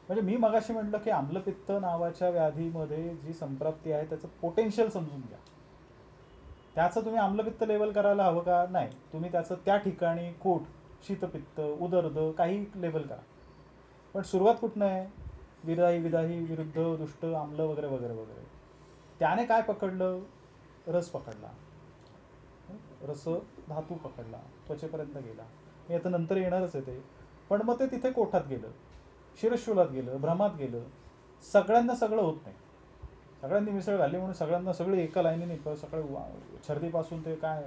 म्हणजे मी मगाशी म्हटलं की आम्लपित्त नावाच्या व्याधीमध्ये जी संप्राप्ती आहे त्याचं पोटेन्शियल समजून घ्या. त्याचं तुम्ही आम्लपित्त लेवल करायला हवं का, नाही, तुम्ही त्याचं त्या ठिकाणी कोट शीतपित्त उदर्द काही लेबल करा. पण सुरुवात कुठनं आहे, विदाही विदाही विरुद्ध दुष्ट आम्ल वगैरे वगैरे वगैरे. त्याने काय पकडलं, रस पकडला, रस धातू पकडला, त्वचेपर्यंत गेला. मी आता नंतर येणारच आहे ते. पण मग ते तिथे कोठात गेलं, शिरशूलात गेलं, भ्रमात गेलं. सगळ्यांना सगळं होत नाही. सगळ्यांनी मिसळ घालली म्हणून सगळ्यांना सगळी एका लाईनीने सगळे छर्दीपासून ते काय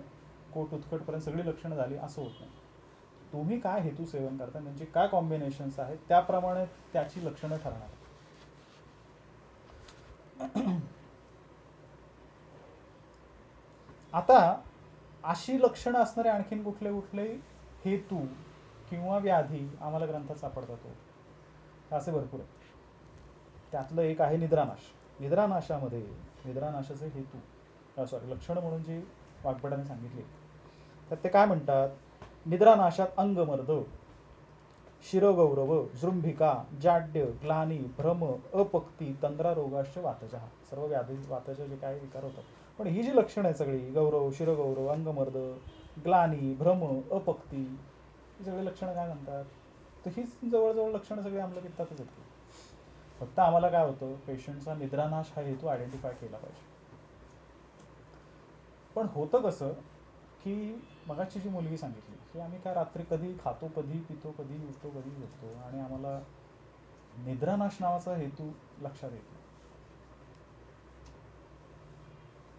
कोट उत्कटपर्यंत सगळी लक्षणं झाली असं होत नाही. तुम्ही काय हेतू सेवन करता, त्यांचे काय कॉम्बिनेशन्स आहेत त्याप्रमाणे त्याची लक्षणं ठरणार. आता अशी लक्षणं असणारे आणखीन कुठले कुठले हेतू किंवा व्याधी आम्हाला ग्रंथात सापडतात हो, असे भरपूर आहे. त्यातलं एक आहे निद्रानाश. निद्रानाशामध्ये निद्रानाशाचे हेतू सॉरी लक्षणं म्हणून जी वाग्भटाने सांगितली तर ते काय म्हणतात. निद्रानाशात अंगमर्द, शिरगौरव, जृंभिका, जाड्य, ग्लानी, भ्रम, अपक्ती, तंद्रा रोगाश्च वातजा. सर्व व्याधी वाताचे जे काही विकार होतात. पण ही जी लक्षणं आहे सगळी, गौरव, शिरगौरव, अंगमर्द, ग्लानी, भ्रम, अपक्ती, ही सगळी लक्षणं काय म्हणतात. तर हीच जवळजवळ लक्षणं सगळी आम्लपित्तातच येतात. फक्त आम्हाला काय होतं, पेशंटचा निद्रानाश हा हेतू आयडेंटिफाय केला पाहिजे. पण होतं कसं की मगाची जी मुलगी सांगितली की आम्ही काय रात्री कधी खातो, कधी पितो, कधी उठतो, कधी झोपतो आणि आम्हाला निद्रानाश नावाचा हेतू लक्षात येत नाही.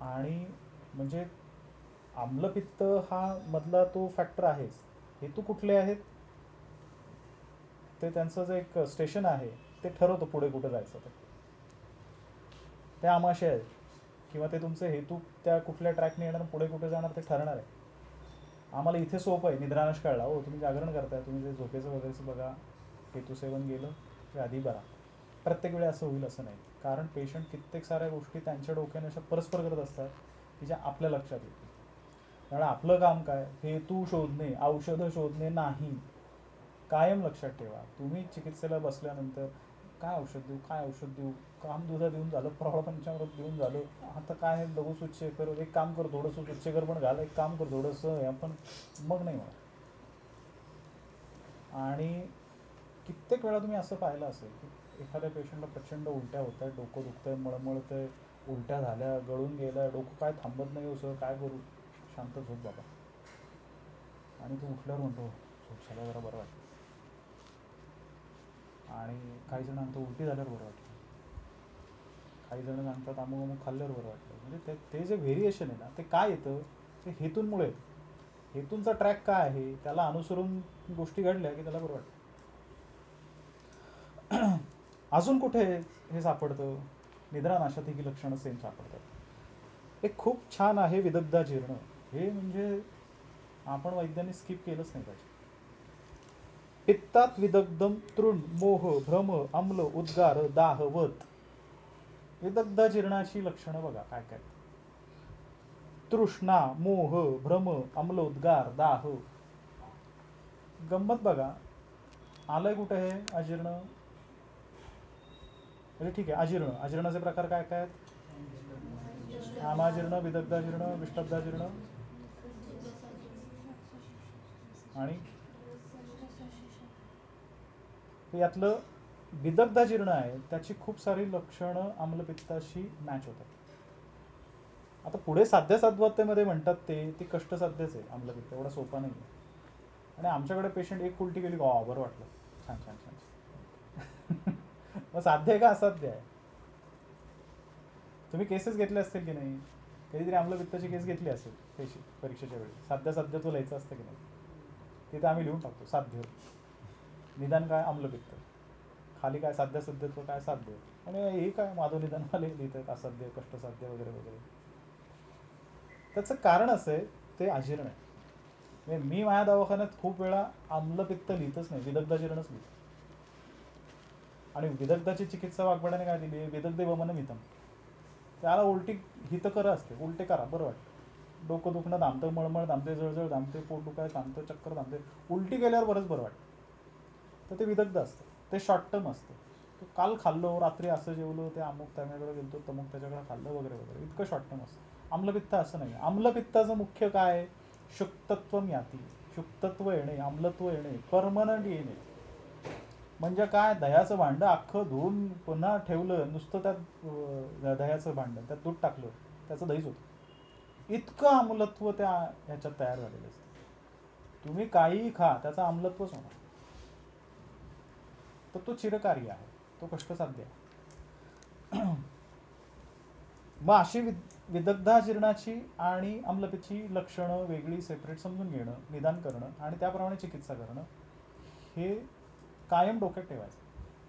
आणि म्हणजे आम्लपित्त हा मधला तो फॅक्टर आहेच. हेतू कुठले आहेत ते त्यांचं जे एक स्टेशन आहे ते ठरवतं पुढे कुठं जायचं ते आमाशय आहेत किंवा ते तुमचे हेतू त्या कुठल्या ट्रॅकने येणार पुढे कुठे जाणार ते ठरणार आहे. आम्हाला इथे सोपं आहे, निद्रानाश कळला, हो तुम्ही जागरण करताय, तुम्ही ते झोपेचं वगैरेचं बघा, हेतूसेवन गेलं ते आधी बरा. प्रत्येक वेळी असं होईल असं नाही, कारण पेशंट कित्येक साऱ्या गोष्टी त्यांच्या डोक्याने अशा परस्पर करत असतात की ज्या आपल्या लक्षात येतील. त्यामुळे आपलं काम काय, हेतू शोधणे, औषधं शोधणे नाही. कायम लक्षात ठेवा, तुम्ही चिकित्सेला बसल्यानंतर काय औषध देऊ, काय औषध देऊ, काम दुधा देऊन झालं, प्रवाळ पंचामृत देऊन झालं, आता काय लघु सुच्छेकर, एक काम कर थोडंसं सुच्छेकर पण घाल, एक काम कर थोडंसं आपण, मग नाही होणार. आणि कित्येक वेळा तुम्ही असं पाहिलं असेल की एखाद्या पेशंटला प्रचंड उलट्या होत आहेत, डोकं दुखतंय, मळमळतंय, उलट्या झाल्या, गळून गेल्या, डोकं काय थांबत नाही हो सर, काय करू, शांत झोप बाबा. आणि तू उठल्यावर म्हणतो झोप झाल्या, जरा बरं वाटतं. आणि काही जणांना उलटी झाल्यावर बरं वाटतं, काही जण सांगतात अमुक अमुक खाल्ल्यावर बरं वाटतं. म्हणजे ते जे व्हेरिएशन आहे ना ते काय येतं, ते हेतूंमुळे येतं. हेतूंचा ट्रॅक काय आहे त्याला अनुसरून गोष्टी घडल्या की त्याला बरं वाटतं. अजून कुठे हे सापडतं, निद्रानाशात ही लक्षणं सेम सापडतात. एक खूप छान आहे विदग्धाजीर्ण. हे म्हणजे आपण वैद्यांनी स्किप केलंच नाही पाहिजे. पित्तात विदग्धम तृण मोह भ्रम अम्ल उद्गार दाहवत. विदग्धाजीर्णाची लक्षणं बघा काय काय. तृष्णा, मोह, भ्रम, अम्लोद्गार, दाह. गंमत बघा, आलंय कुठे हे अजीर्ण, म्हणजे ठीक आहे, अजीर्ण, अजीर्णाचे प्रकार काय काय आहेत, आमाजीर्ण, विदग्धाजीर्ण, विष्टब्धाजीर्ण आणि यातलं विदग्धाजीर्ण आहे त्याची खूप सारी लक्षणं आम्लपित्ताशी मॅच होतात. आता पुढे साध्यासाध्वतेमध्ये म्हणतात ते कष्टसाध्यच आहे, आम्लपित्त एवढा सोपा नाही आहे. आणि आमच्याकडे पेशंट एक उलटी गेली, बरं वाटलं, छान छान छान. मग साध्य आहे का असाध्य आहे. तुम्ही केसेस घेतले असतील की नाही, कधीतरी आम्लपित्ताची केस घेतली असेल परीक्षेच्या वेळी, साध्य तो लिहायचं असतं की नाही, तिथे आम्ही लिहून टाकतो साध्य, निदान काय आम्लपित्त, खाली काय साध्यत्व काय साध्य, आणि हे काय माधव निदानवाले लिहित आहेत असाध्य कष्टसाध्य वगैरे वगैरे. त्याचं कारण असं आहे ते अजीर्ण आहे. म्हणजे मी माझ्या दवाखान्यात खूप वेळा आम्लपित्त लिहितच नाही, विदग्धाजीर्णच लिहितो. आणि विदग्धाची चिकित्सा वाग्भटाने काय दिली, विदग्धे वमन मितम. त्याला उलटी हितकर असते, उलटे करा बरं वाटतं, डोकं दुखणं थांबतं, मळमळ थांबते, जळजळ थांबते, पोट दुखाय थांबतं, चक्कर थांबते, उलटी गेल्यावर बरंच बरं वाटतं. तर ते विदग्ध असतं, ते शॉर्ट टर्म असतं. तो काल खाल्लो, रात्री असं जेवलो, ते अमुक त्याच्याकडे गेलतो, तमुक त्याच्याकडे खाल्लं वगैरे वगैरे, इतकं शॉर्ट टर्म असतं. आम्लपित्त असं नाही. आम्लपित्ताचं मुख्य काय, शुक्तत्व याती, शुक्तत्व येणे, आम्लत्व येणे, परमनंट येणे. म्हणजे काय, दह्याचं भांडं अख्खं धुवून पुन्हा ठेवलं, नुसतं त्यात दह्याचं भांडं, त्यात दूध टाकलं, त्याचं दहीच होतं. इतकं आम्लत्व त्या ह्याच्यात तयार झालेलं असतं. तुम्ही काहीही खा, त्याचं आम्लत्वच होणार. तर तो चिरकारी आहे, तो कष्टसाध्य आहे. मग अशी विदग्धाजीर्णाची आणि आम्लपित्ताची लक्षणं वेगळी सेपरेट समजून घेणं, निदान करणं आणि त्याप्रमाणे चिकित्सा करणं, हे कायम डोक्यात ठेवायचं.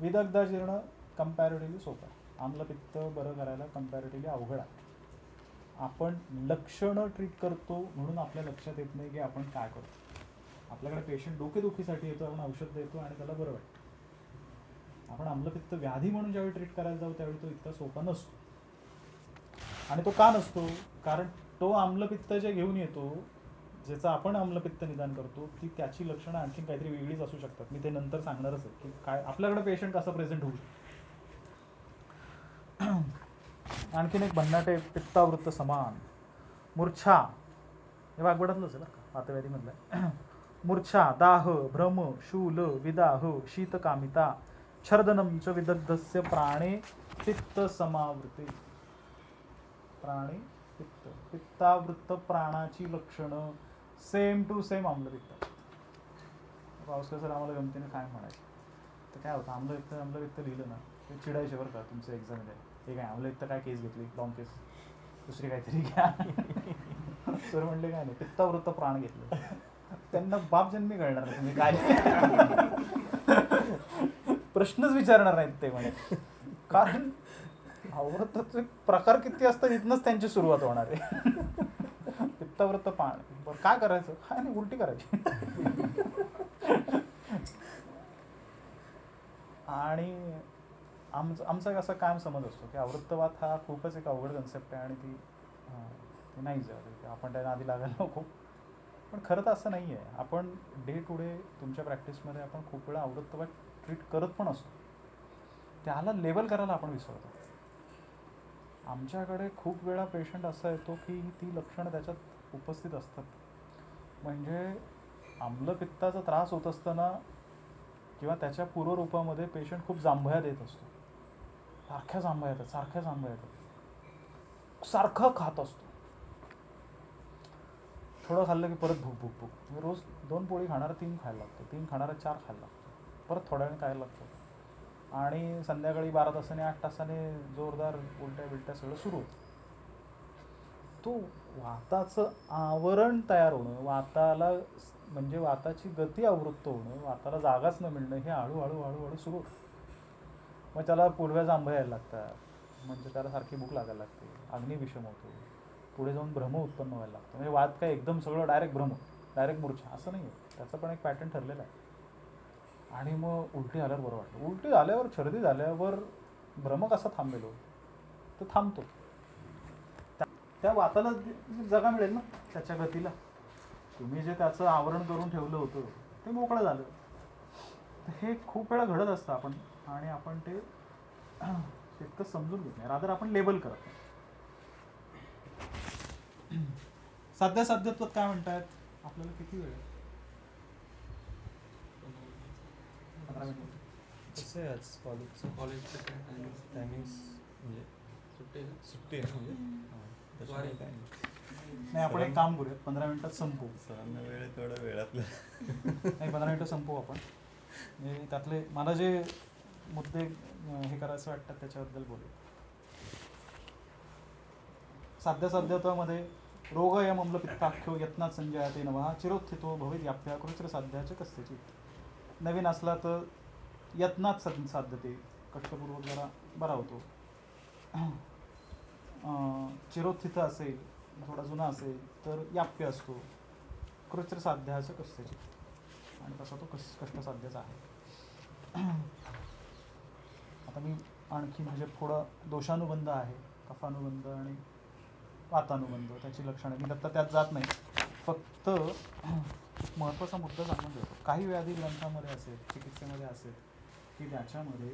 विदग्धाजीर्ण कंपॅरेटिव्हली सोपं आहे, आम्लपित्त बरं करायला कंपॅरेटिव्हली अवघड आहे. आपण लक्षणं ट्रीट करतो म्हणून आपल्या लक्षात येत नाही की आपण काय करतो. आपल्याकडे पेशंट डोकेदुखीसाठी येतो, आपण औषध देतो आणि त्याला बरं वाटतं. आपण आम्लपित्त व्याधी म्हणून ज्यावेळी ट्रीट करायला जाऊ त्यावेळी तो इतका सोपा नसतो. आणि तो का नसतो, कारण तो आम्लपित्त जे घेऊन येतो, ज्याचं आपण आम्लपित्त निदान करतो, ती त्याची लक्षणं आणखी काहीतरी वेगळीच असू शकतात. मी ते नंतर सांगणारच आहे की काय आपल्याकडे पेशंट कसं प्रेझेंट होऊ शकतो. आणखीन एक भन्नाट आहे, पित्तावृत्त समान, मूर्छा, हे वाग्भटातलंच आहे बरं का, वातव्याधीमधलं आहे. मूर्छा, दाह, भ्रम, शूल, विदाह, शीतकामिता, छर्दनम च विदग्धस्य प्राणे पित्त समावृते. प्राणी पित्त, पित्तावृत्त प्राणाची लक्षणं सेम टू सेम आम्लपित्त. पावसकर सर आम्हाला गमतीने काय म्हणायचे, तर काय होतं, आम्लपित्त लिहिलं ना ते चिडायचे बरं का तुमचं एक्झाम मध्ये, हे काय आम्लपित्त काय केस घेतली, लॉंग केस, दुसरी काहीतरी घ्या. सर म्हणले काय नाही, पित्तावृत्त प्राण घेतलं. त्यांना बाप जन्मी कळणार नाही तुम्ही काय प्रश्नच विचारणार नाहीत ते म्हणे, कारण आवृत्ताचे प्रकार किती असतात इथनंच त्यांची सुरुवात होणार आहे. पित्तावृत्त प्राण, बरं काय करायचं, काय नाही उलटी करायची. आणि आमचा एक असा कायम समज असतो की आवृत्तवात हा खूपच एक अवघड कन्सेप्ट आहे आणि ती नाहीच आहे, आपण त्या नादी लागायला नको. पण खरं तर असं नाही आहे. आपण डे टू डे तुमच्या प्रॅक्टिसमध्ये आपण खूप वेळा आवृत्तवात ट्रीट करत पण असतो, त्याला लेबल करायला आपण विसरतो. आमच्याकडे खूप वेळा पेशंट असा येतो की ती लक्षणं त्याच्यात उपस्थित असतात. म्हणजे आम्लपित्ताचा त्रास होत असताना किंवा त्याच्या पूर्वरूपामध्ये पेशंट खूप जांभया देत असतो. सारख्या जांभया येतात, सारख्या जांभया येतात, सारखं खात असतो. थोडं खाल्लं की परत भूक भूक भूक, म्हणजे रोज 2 पोळी खाणारा 3 खायला लागतो, 3 खाणारा 4 खायला लागतो, परत थोड्या वेळाने खायला लागतो. आणि संध्याकाळी 12 तासाने 8 तासाने जोरदार उलट्या बिलट्या सगळं सुरू होतं. तो वाताचं आवरण तयार होणं, वाताला म्हणजे वाताची गती आवृत्त होणं, वाताला जागाच न मिळणं, हे हळूहळू हळूहळू सुरू होतं. मग त्याला पूर्व्या जांभया यायला लागतात, म्हणजे त्याला सारखी भूक लागायला लागते, अग्निविषम होतो, पुढे जाऊन भ्रम उत्पन्न व्हायला लागतं. म्हणजे वात काय एकदम सगळं डायरेक्ट भ्रम, डायरेक्ट मूर्छा असं नाही आहे, त्याचं पण एक पॅटर्न ठरलेलं आहे. आणि मग उलटी आल्यावर बरं वाटलं. उलटी आल्यावर, छर्दी झाल्यावर भ्रम कसा थांबेलो, तो थांबतो. त्या वाताला जागा मिळेल ना त्याच्या गतीला. तुम्ही जे त्याचं आवरण करून ठेवलं होतं ते मोकळं झालं. तर हे खूप वेळा घडत असतं आणि आपण ते तितकं समजून घेत नाही, रादर आपण लेबल करत नाही. साध्यात्वात काय म्हणतायत, आपल्याला किती वेळ आहे? 15 मिनिट. कसं आहे आज कॉलेजचं काय टायमिंग्स, म्हणजे सुट्टी आहे म्हणजे त्याच्यामुळे काय नाही, आपण एक काम करूयात, 15 मिनिटात संपू. सरांना वेळ आहे, थोडा वेळ आपल्याला नाही, 15 मिनिटं संपू आपण. म्हणजे त्यातले मला जे मुद्दे हे करायचं वाटतात त्याच्याबद्दल बोलू. साध्यत्वामध्ये रोगयम अम्लपित्ताख्यो यत्नात संजयाते नवः चिरोत्थितो भवेत् व्याप्या कृचिर साध्याचे कस्यचित. नवीन असला तर यत्नात साध्यते, कष्टपूर्वक जरा बरा होतो. चिरोत्थित असेल, थोडा जुना असेल तर याप्य असतो, कृचिर साध्याचं कस्यचित, आणि तसा तो कष्टसाध्यच आहे. आता मी आणखी म्हणजे थोडं दोषानुबंध आहे, कफानुबंध आणि वातानुबंध, त्याची लक्षणं मी दत्ता त्यात जात नाही. फक्त महत्त्वाचा मुद्दा सांगून ठेवतो. काही व्याधी ग्रंथामध्ये असेल, चिकित्सेमध्ये असेल की त्याच्यामध्ये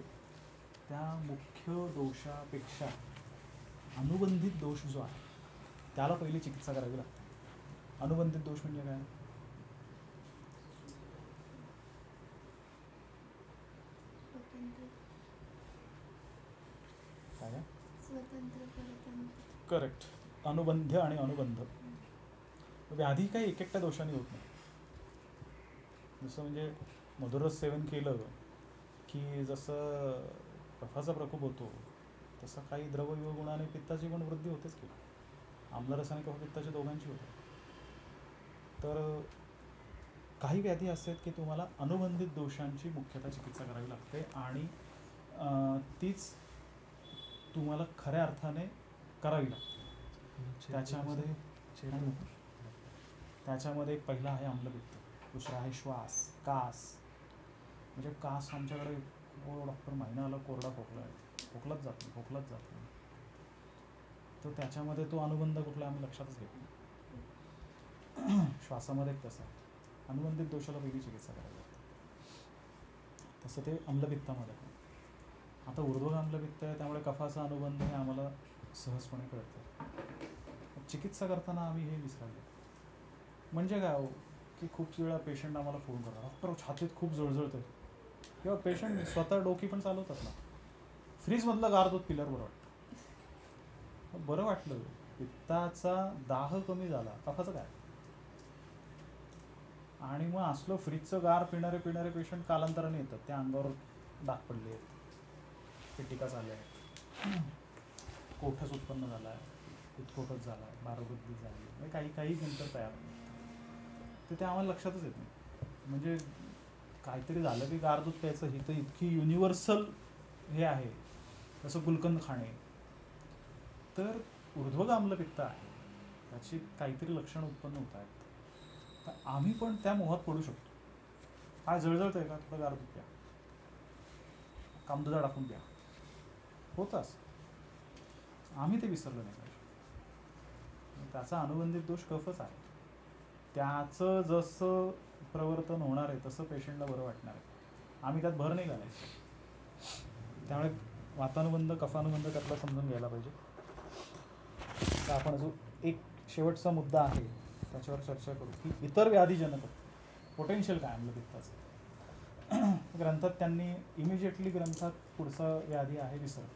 त्या मुख्य दोषापेक्षा अनुबंधित दोष जो आहे त्याला पहिली चिकित्सा करावी लागते. अनुबंधित दोष म्हणजे काय? काय? स्वतंत्र परतंत्र. करेक्ट. अनुबंध आणि अनुबंध. व्याधी काही एक एकट्या दोषाने होत नाही. जसं म्हणजे मधुरस सेवन केलं की जसं कफाचा प्रकोप होतो, तसं काही द्रवयुग गुणाने पित्ताची पण वृद्धी होतेच की. आम्लरस आणि कफपित्ताची दोघांची होते. तर काही व्याधी असतात की तुम्हाला अनुबंधित दोषांची मुख्यतः चिकित्सा करावी लागते, आणि तीच तुम्हाला खऱ्या अर्थाने करावी लागते. त्याच्यामध्ये एक पहिला आहे आम्लपित्त, दुसरा आहे श्वास, कास. म्हणजे कास आमच्याकडे डॉक्टर महिना आला कोरडा खोकला आहे, खोकलाच जात नाही. तर त्याच्यामध्ये तो अनुबंध कुठला आम्ही लक्षातच घेत नाही. श्वासामध्ये एक तसं आहे, अनुबंधित दोषाला पहिली चिकित्सा करावी लागते. तसं ते आम्लपित्तामध्ये आहे. आता ऊर्ध्व आम्लपित्त आहे, त्यामुळे कफाचा अनुबंध हे आम्हाला सहजपणे कळतं. चिकित्सा करताना आम्ही हे विसरलो. म्हणजे काय हो की खूप वेळा पेशंट आम्हाला फोन करतात, डॉक्टर छातीत खूप जळजळतं, किंवा पेशंट स्वतः डोकी पण चालवतात ना, फ्रीजमधलं गार दूध पिल्यावर बरं वाटतं. बरं वाटलं, पित्ताचा दाह कमी झाला, कफाचं काय? आणि मग असलो फ्रीजचं गार पिणारे पेशंट कालांतराने येतात, त्या अंगावर डाग पडले आहेत, पिटिका झाल्या आहेत, कोठस उत्पन्न झाला आहे, विस्फोटच झाला आहे, बारूगद्दी झाली, म्हणजे काही काही नंतर तयार होतं. तर ते आम्हाला लक्षातच येत नाही. म्हणजे काहीतरी झालं की गार दूध प्यायचं ही तर इतकी युनिव्हर्सल हे आहे, जसं गुलकंद खाणे. तर ऊर्ध्वग आम्लपित्त आहे, त्याची काहीतरी लक्षणं उत्पन्न होत आहेत. तर आम्ही पण त्या मोहात पडू शकतो. काय जळजळतंय का, थोडं गार दूध प्या, कामदुधा टाकून प्या, होतं असं. आम्ही ते विसरलो नाही पाहिजे. त्याचा अनुबंधित दोष कफच आहे. त्याचं जसं प्रवर्तन होणार आहे तसं पेशंटला बरं वाटणार आहे. आम्ही त्यात भर नाही घालायचं. त्यामुळे वातानुबंध कफानुबंध त्यातला समजून घ्यायला पाहिजे. तर आपण जो एक शेवटचा मुद्दा आहे त्याच्यावर चर्चा करू की इतर व्याधीजनक पोटेन्शियल काय आम्लपित्ताचं. ग्रंथात त्यांनी इमिजिएटली ग्रंथात पुढचा व्याधी आहे विसर्प.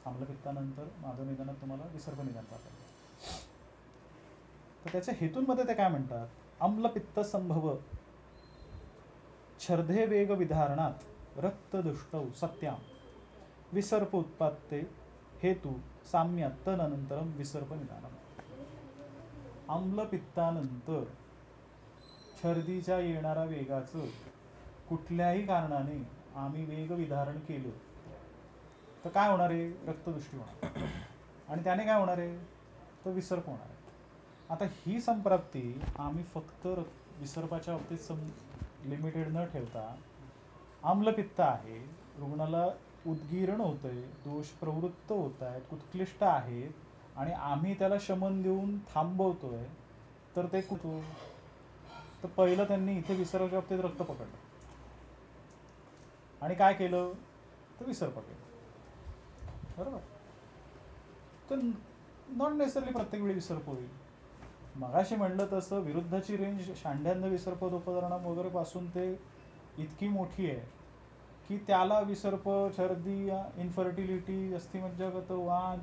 आम्लपित्तानंतर माधवनिदानात तुम्हाला विसर्पनिदान सापडतं. तर त्याच्या हेतूंमध्ये ते काय म्हणतात, आम्लपित्त संभव छर्दे वेग विधारणात रक्तदुष्टौ सत्याम विसर्प उत्पात्ते हेतू साम्य तदनंतरम विसर्प निदानम. आम्लपित्तानंतर छर्दीच्या येणाऱ्या वेगाचं कुठल्याही कारणाने आम्ही वेगविधारण केलं तर काय होणार आहे, रक्तदृष्टी होणार, आणि त्याने काय होणार आहे, तर विसर्प होणार आहे. आता ही संप्राप्ती आम्ही फक्त विसर्पाच्या बाबतीत लिमिटेड न ठेवता, आम्लपित्त आहे, रुग्णाला उद्गीरण होतंय, दोष प्रवृत्त होत आहेत, उत्क्लिष्ट आहेत, आणि आम्ही त्याला शमन देऊन थांबवतोय, तर ते कुठं. तर पहिलं त्यांनी इथे विसर्गाच्या बाबतीत रक्त पकडलं आणि काय केलं, तर विसर्प केलं. बरोबर. तर नॉट नेसरली प्रत्येक वेळी विसर्प होईल. मगाशी म्हणलं तसं विरुद्धची रेंज शांड्यांना विसर्प उपकरणं वगैरे पासून ते इतकी मोठी आहे की त्याला विसर्प, छर्दी, इन्फर्टिलिटी, अस्थिमज्जागत वाद,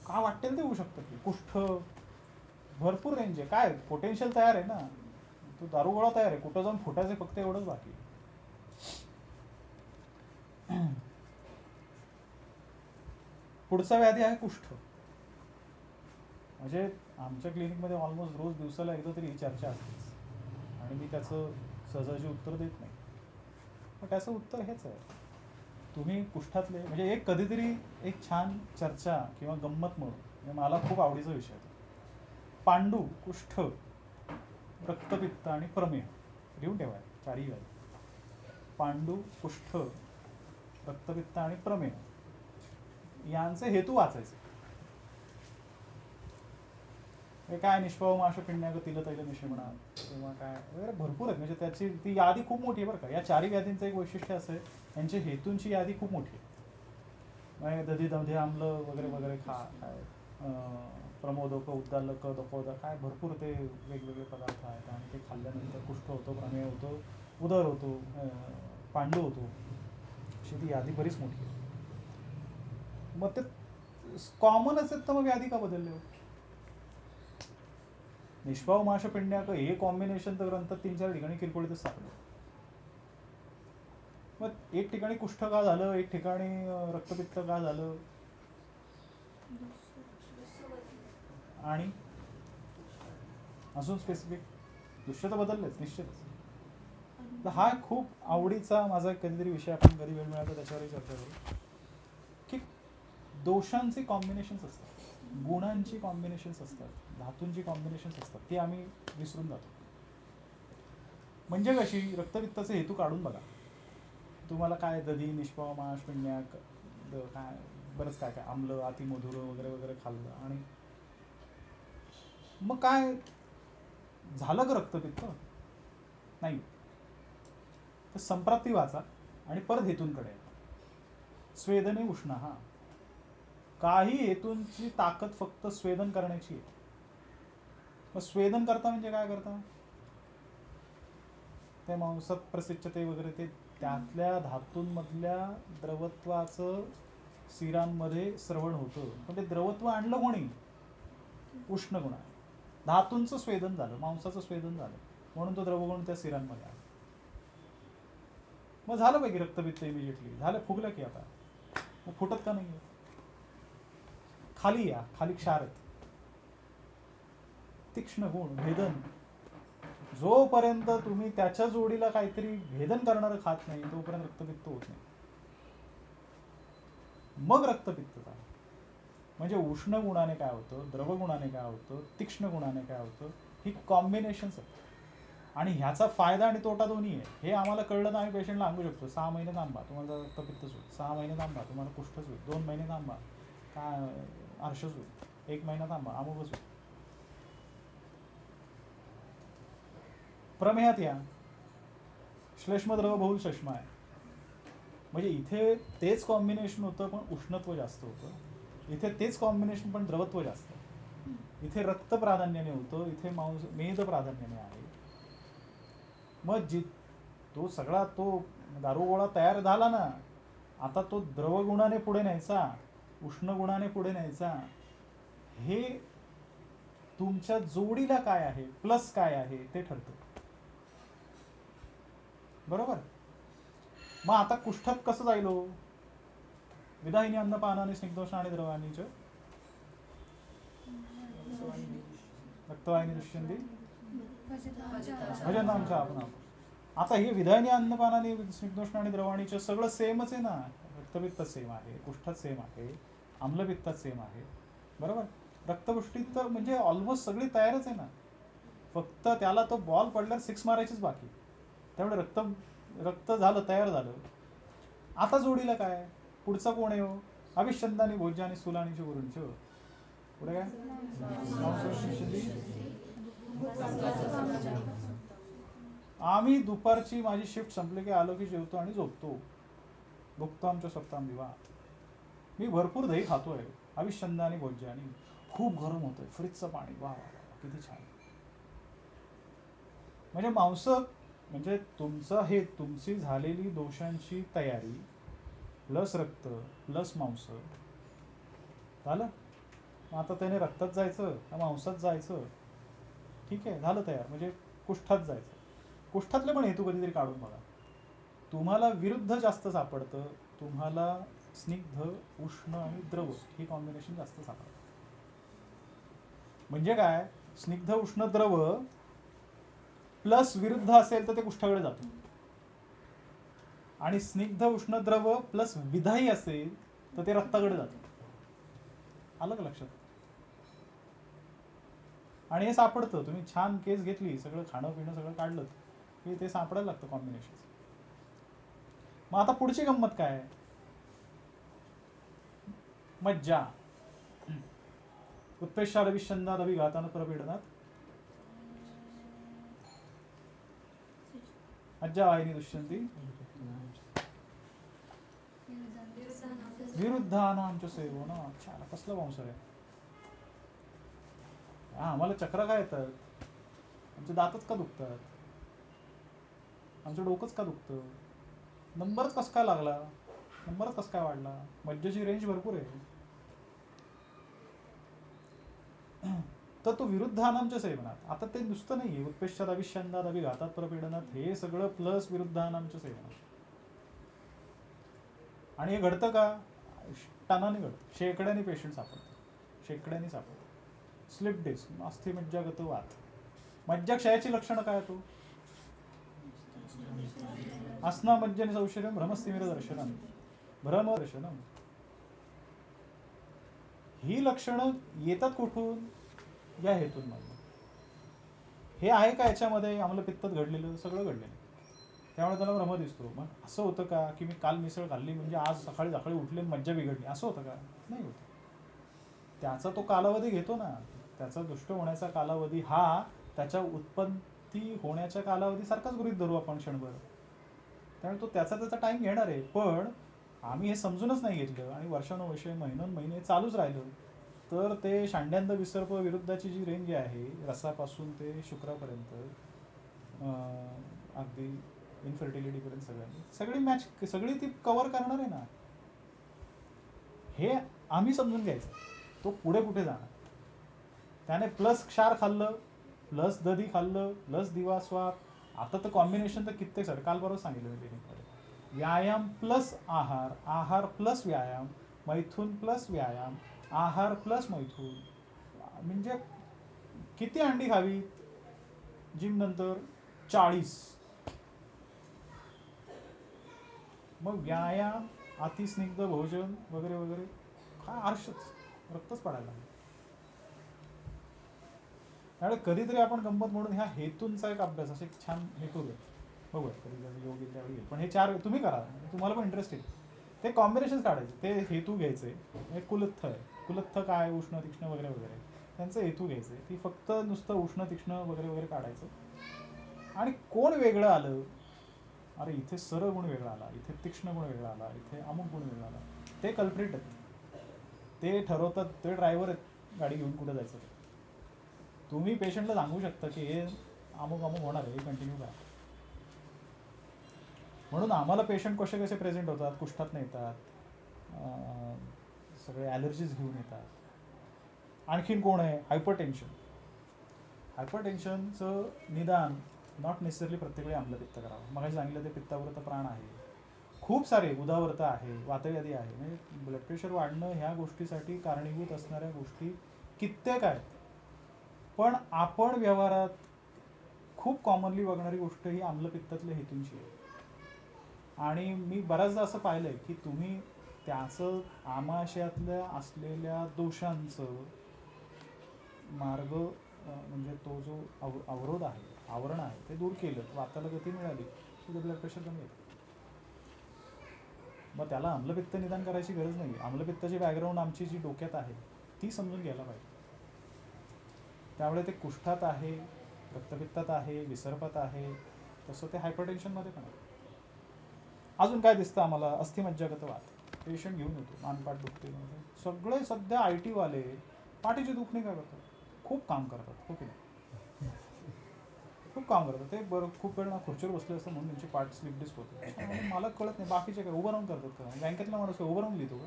काय वाटेल ते होऊ शकतं. की कुष्ठ, भरपूर रेंज आहे. काय पोटेन्शियल तयार आहे ना, तो दारुगोळा तयार आहे, कुठं जाऊन फुटायचं फक्त एवढंच बाकी. पुढचा व्याधी आहे कुष्ठ. म्हणजे आमच्या क्लिनिकमध्ये ऑलमोस्ट रोज दिवसाला एकदा तरी ही चर्चा असतेच, आणि मी त्याचं सहजाची उत्तर देत नाही. पण त्याचं उत्तर हेच आहे, तुम्ही कुष्ठातले म्हणजे एक कधीतरी एक छान चर्चा किंवा गंमत म्हणून, म्हणजे मला खूप आवडीचा विषय आहे पांडू, कुष्ठ, रक्तपित्त आणि प्रमेह. लिहून ठेवा चारही व्याधी. पांडू, कुष्ठ, रक्तपित्त आणि प्रमेह यांचे हेतू वाचायचे. काय निष्पाव माश पिंड्याग तिल तैल निशमना किंवा काय वगैरे भरपूर आहेत. म्हणजे त्याची ती यादी खूप मोठी आहे बरं का. या चारही व्याधींचं एक वैशिष्ट्य असं आहे, यांच्या हेतूंची यादी खूप मोठी आहे. म्हणजे दधी दधी आम्ल वगैरे वगैरे खा, काय प्रमोदक, उद्दालक, दपोदक, काय भरपूर ते वेगवेगळे पदार्थ आहेत, आणि ते खाल्ल्यानंतर कुष्ठ होतो, प्रमेह होतो, उदर होतो, पांडू होतो. अशी ती यादी बरीच मोठी आहे. मग ते कॉमनच आहेत, तर मग व्याधी का बदलले हो. निष्पाव माश पिंड्याक हे कॉम्बिनेशन तर ग्रंथात 3-4 ठिकाणी किरकोळीतच सापडलं. मग एक ठिकाणी कुष्ठ का झालं, एक ठिकाणी रक्तपित्त का झालं, आणि अजून स्पेसिफिक दृश्य तर बदललेच निश्चितच. तर हा खूप आवडीचा माझा कधीतरी विषय, आपण कधी वेळ मिळाला त्याच्यावरही चर्चा करू, की दोषांची कॉम्बिनेशन्स असतात, गुणांची कॉम्बिनेशन्स असतात, धातूंची कॉम्बिनेशन्स असतात, ती आम्ही विसरून जातो. म्हणजे कशी, रक्तपित्ताचे हेतू काढून बघा तुम्हाला, काय दधी, निष्पाव, माश, पिण्या, काय बरंच काय काय, आम्ल, अतिमधुर वगैरे वगैरे खाल्लं, आणि मग काय झालं का रक्तपित्त, नाही. तर संप्राप्ती वाचा आणि परत हेतूंकडे. स्वेदने उष्ण, हा काही हेतूंची ताकद फक्त स्वेदन करण्याची आहे. मग स्वेदन करता म्हणजे काय करता, ते मांसात प्रसिद्धते वगैरे, ते त्यातल्या धातूंमधल्या द्रवत्वाचं सिरांमध्ये स्रवण होतं. पण ते द्रवत्व आणलं कोणी, उष्ण गुण आहे. धातूंचं स्वेदन झालं, मांसाचं स्वेदन झालं, म्हणून तो द्रवगुण त्या सिरांमध्ये आला. मग झालं पैकी रक्तपित्त इमिजिएटली झालं, फुगलं की आता. मग फुटत का नाही, खाली या, खाली क्षार आहेत. तीक्ष्ण गुण भेदन, जोपर्यंत तुम्ही त्याच्या जोडीला काहीतरी भेदन करणारं खात नाही तोपर्यंत रक्तपित्त होत नाही. मग रक्तपित्त झालं. म्हणजे उष्ण गुणाने काय होतं, द्रव गुणाने काय होतं, तीक्ष्ण गुणाने काय होतं, ही कॉम्बिनेशन्स आहेत. आणि ह्याचा फायदा आणि तोटा दोन्ही आहे. हे आम्हाला कळलं तर आम्ही पेशंटला सांगू शकतो 6 महिने थांबा तुम्हाला रक्तपित्तच होईल, 6 महिने थांबा तुम्हाला कुष्ठच होईल, 2 महिने थांबा काय अर्शच होईल, 1 महिना थांबा अमुकच होईल. प्रमेयात या, श्लेष्मद्रव बहुल श्लेष्मा आहे. म्हणजे इथे तेच कॉम्बिनेशन होतं पण उष्णत्व जास्त होतं, इथे तेच कॉम्बिनेशन पण द्रवत्व जास्त आहे. इथे रक्त प्राधान्याने होतं, इथे मेद प्राधान्याने आहे. मग तो सगळा तो दारुगोळा तयार झाला ना, आता तो द्रवगुणाने पुढे न्यायचा, उष्ण गुणाने पुढे न्यायचा, हे तुमच्या जोडीला काय आहे, प्लस काय आहे ते ठरतं. बरोबर. मग आता कुष्ठात कसं जाईल हो? विदाहिनी अन्नपानाने स्निग्धोष्ण आणि द्रवानीच रक्तवाहिनी दुष्यंती भजन आमचं आपण. आता हे विधायनी अन्नपानाने स्निग्धोष्ण आणि द्रवाणीचं सगळं सेमच आहे ना. रक्तपित्त सेम आहे, कुष्ठात सेम आहे, आम्लपित्तात सेम आहे. बरोबर. रक्तपुष्टीत तर म्हणजे ऑलमोस्ट सगळी तयारच आहे ना. फक्त त्याला तो बॉल पडल्यावर 6 मारायचीच बाकी. त्यामुळे रक्त झालं, तयार झालं. आता जोडीला काय? पुढचा कोण आहे हो? अभिषंदानी भोज्य आणि सुलाणीचे गुरुंच. पुढे काय? आम्ही दुपारची माझी शिफ्ट संपली की आलो की जेवतो आणि झोपतो. भुक्तो आमच्या सप्ताम दिवा. मी भरपूर दही खातोय. अभिषंदानी भोज्यानी. खूप गरम होतंय. फ्रीजचं पाणी. वा वा वा किती छान. म्हणजे मांस म्हणजे तुमचं हे तुमची झालेली दोषांची तयारी प्लस रक्त प्लस मांस झालं. आता त्याने रक्तात जायचं का मांसात जायचं? ठीक आहे, झालं तयार. म्हणजे कुष्ठात जायचं. कुष्ठातले पण हेतू कधीतरी काढून बघा. तुम्हाला विरुद्ध जास्त सापडतं, तुम्हाला स्निग्ध उष्ण आणि द्रव ही कॉम्बिनेशन जास्त सापडतं. म्हणजे काय? स्निग्ध उष्ण द्रव प्लस विरुद्ध असेल तर ते कुष्ठाकडे जातं, आणि स्निग्ध उष्ण द्रव प्लस विधायी असेल तर ते रक्ताकडे जातं. आलं का लक्षात? आणि हे सापडतं. तुम्ही छान केस घेतली, सगळं खाणं पिणं सगळं काढलं की ते सापडायला लागतं कॉम्बिनेशन. मग आता पुढची गंमत काय? मज्जा. उत्पेशाद अभिषंदाद अभिघातान परपीडनात मज्जावाहिनी दुष्यंती विरुद्धानांच्या सेवन. छान. कसलं वंश आहे आम्हाला. चक्र काय येतात, आमचे दातच का दुखतात, आमचं डोकंच का दुखतं, नंबरच कस काय लागला, नंबरच कस काय वाढला. मज्जेची रेंज भरपूर आहे. तर तो विरुद्धानांच्या सेवनात. आता ते नुसतं नाहीये उत्पेशात अभिषंदात अभिघातात परपीडनात, हे सगळं प्लस विरुद्धानांच्या सेवनात. आणि हे घडतं का? टनाने घडतं. शेकड्याने पेशंट सापडतात, शेकड्याने सापडतात. स्लिप डिस्क, अस्थि मज्जागत वात. मज्जाक्षयाची लक्षणं काय होतो? अस्ना मज्जनी सौशर्यम भ्रमस्तिमिर दर्शनम, भ्रमदर्शनम. ही लक्षणं येतात कुठून? या हेतूंमधून. हे आहे का याच्यामध्ये आम्लपित्तात घडलेलं? सगळं घडलेलं. त्यामुळे त्याला भ्रम दिसतो. मग असं होतं का की मी काल मिसळ खाल्ली म्हणजे आज सकाळी सकाळी उठले मज्जा बिघडली, असं होतं का? नाही होत. त्याचा तो कालावधी घेतो ना. त्याचा दुष्ट होण्याचा कालावधी हा त्याच्या उत्पत्ती होण्याच्या कालावधीसारखाच गृहीत धरू आपण क्षणभर. त्यामुळे तो त्याचा टाइम घेणार आहे. पण आम्ही हे समजूनच नाही घेतलं आणि वर्षानुवर्षे महिने चालूच राहिलं तर ते शांड्यांद विसर्प विरुद्धाची जी रेंज आहे रसापासून ते शुक्रापर्यंत, अगदी इनफर्टिलिटीपर्यंत सगळी मॅच सगळी ती कव्हर करणार आहे ना. हे आम्ही समजून घ्यायचं. तो पुढे कुठे जाणार. त्याने प्लस क्षार खाल्लं, प्लस दधी खाल्लं, प्लस दिवास्वाप. आता तर कॉम्बिनेशन तर कित्येक सर काल बरोबर सांगितलं मी क्लिनिकमध्ये. व्यायाम प्लस आहार, आहार प्लस व्यायाम, मैथून प्लस व्यायाम, आहार प्लस मैथून. म्हणजे किती अंडी खावी जिम नंतर? 40. मग व्यायाम, अतिस्निग्ध भोजन वगैरे वगैरे, काय आरशच रक्तच पडायला लागलं. त्यामुळे कधीतरी आपण गंमत म्हणून ह्या हेतूंचा एक अभ्यास, असे छान हे करूया, बघूया कधी जर योग येईल त्यावेळी येईल. पण हे 4 तुम्ही करा, तुम्हाला पण इंटरेस्ट येईल. ते कॉम्बिनेशन काढायचे, ते हेतू घ्यायचे. एक कुलत्थ आहे, कुलत्थ काय, उष्ण तीक्ष्ण वगैरे वगैरे, त्यांचं हेतू घ्यायचे. ती फक्त नुसतं उष्ण तीक्ष्ण वगैरे वगैरे काढायचं. आणि कोण वेगळं आलं, अरे इथे सर गुण वेगळा आला, इथे तीक्ष्ण गुण वेगळा आला, इथे अमुक गुण वेगळा आला, ते कल्प्रिट आहेत. ते ठरवतात, ते ड्रायव्हर आहेत गाडी घेऊन कुठं जायचं ते. तुम्ही पेशंटला सांगू शकता की हे अमुक अमुक होणार आहे, हे कंटिन्यू करा. म्हणून आम्हाला पेशंट कसे कसे प्रेझेंट होतात, कुष्ठातनं येतात, सगळे ॲलर्जीज घेऊन येतात. आणखीन कोण आहे, हायपरटेन्शन. हायपरटेन्शनचं निदान नॉट नेसेसरली प्रत्येक वेळी आम्लपित्त करावं. मग सांगितलं ते पित्ताव्रत प्राण आहे, खूप सारे उदावर्त आहे, वातव्याधी आहे. म्हणजे ब्लड प्रेशर वाढणं ह्या गोष्टीसाठी कारणीभूत असणाऱ्या गोष्टी कित्येक आहेत. पण आपण व्यवहारात खूप कॉमनली बघणारी गोष्ट ही आम्लपित्तातल्या हेतूंची आहे. आणि मी बऱ्याचदा असं पाहिलंय की तुम्ही त्याचं आमाशयातल्या असलेल्या दोषांचं मार्ग, म्हणजे तो जो अवरोध आहे, आवरण आहे, ते दूर केलं, वाताला गती मिळाली की ब्लड प्रेशर कमी येतं. मग त्याला आम्लपित्त निदान करायची गरज नाही. आम्लपित्ताची बॅकग्राऊंड आमची जी डोक्यात आहे ती समजून घ्यायला पाहिजे. त्यामुळे ते कुष्ठात आहे, रक्तपित्तात आहे, विसर्पात आहे, तसं ते हायपरटेन्शनमध्ये पण आहे. अजून काय दिसतं आम्हाला, अस्थिमज्जागत वात. पेशंट घेऊन येतो, मानपाट दुखते, सगळे सध्या IT वाले पाठीची दुखणी काय करतात, खूप काम करतात, हो की नाही? खूप काम करतात ते. बरं, खूप वेळ ना खुर्चीवर बसले असतं म्हणून त्यांची पाठ स्लिप डिस्क होते. मला कळत नाही बाकीचे काय उभं राहून करतात का? बँकेतला माणूस काय उभं राहून लिहितो का?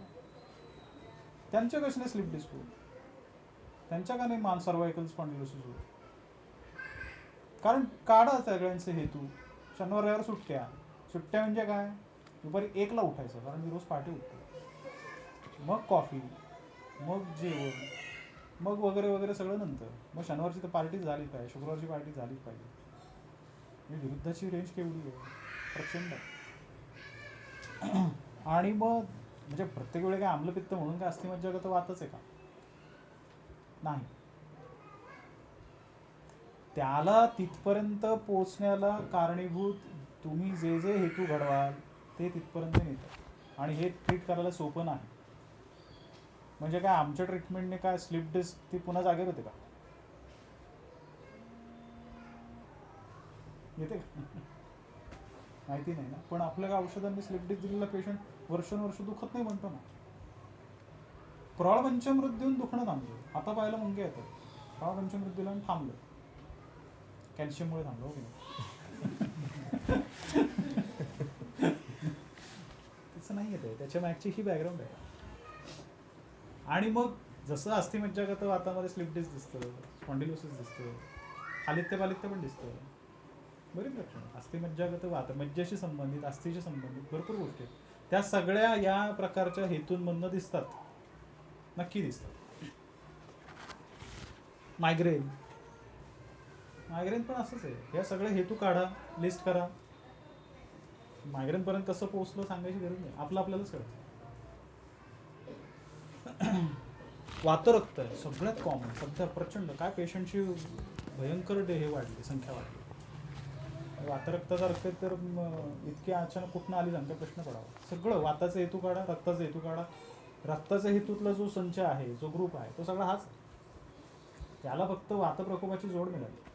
त्यांच्या कशी नाही स्लिप डिस्क होत, त्यांच्या का नाही सर्वायकल स्पॉन्डिलोसिस होत? कारण काढा सगळ्यांचे हेतू. शनिवार रविवार सुट्ट्या. सुट्ट्या म्हणजे काय, दुपारी 1ला उठायचं, कारण मी रोज पहाटे उठतो. मग कॉफी, मग जेवण, मग वगैरे वगैरे सगळं नंतर. मग शनिवारची तर पार्टी झालीच पाहिजे, शुक्रवारची पार्टी झालीच पाहिजे. म्हणजे विरुद्धाची रेंज केवढी आहे, प्रचंड. आणि मग म्हणजे प्रत्येक वेळी काय आम्लपित्त म्हणून काय अस्थिमज्जागत वातच आहे का? नाही. त्याला तिथपर्यंत पोचण्याला कारणीभूत तुम्ही जे जे हेतू घडवाल ते तिथपर्यंत नेतात. आणि हे ट्रीट करायला सोपं नाही. म्हणजे काय आमच्या ट्रीटमेंटने काय स्लिप डिस्क ती पुन्हा जागेवर होते का? येते का? माहिती नाही ना. पण आपल्या औषधांनी स्लिप डिस्क दिलेला पेशंट वर्षानुवर्ष दुखत नाही म्हणतो ना. प्रौढ-पंचमृत देऊन दुखणं थांबलं. आता पाहायला मुंग्या येतात. प्रौढ-पंचमृत दिलं आणि थांबलं. कॅल्शियममुळे थांबलं, हो की नाही? तसं नाही येते, त्याच्या मागची ही बॅकग्राऊंड आहे. आणि मग जसं अस्थिमज्जागत वातामध्ये स्लिप डिस्क दिसतं, स्पॉन्डिलोसिस दिसतं, आलित्य पालित्य पण दिसतं, बरीच लक्षणं. अस्थिमज्जागत वात, मज्जेशी संबंधित, अस्थिशी संबंधित भरपूर गोष्टी आहेत. त्या सगळ्या या प्रकारच्या हेतूंमधनं दिसतात, नक्की दिसतात. मायग्रेन, मायग्रेन पण असंच आहे. या सगळे हेतू काढा, लिस्ट करा. मायग्रेन पर्यंत कसं पोहोचलं सांगायची गरज नाही, आपलं आपल्यालाच कळतं. वातरक्त आहे सगळ्यात कॉमन सध्या, प्रचंड. काय पेशंटची भयंकर हे वाढली, संख्या वाढली. वातरक्ताचा रक्त तर इतकी अचानक कुठनं आली सांगता प्रश्न पडावा. सगळं वाताचा हेतू काढा, रक्ताचा हेतू काढा. रक्ताच्या हेतूतला जो संच आहे, जो ग्रुप आहे, तो सगळा हाच आहे. त्याला फक्त वातप्रकोपाची जोड मिळाली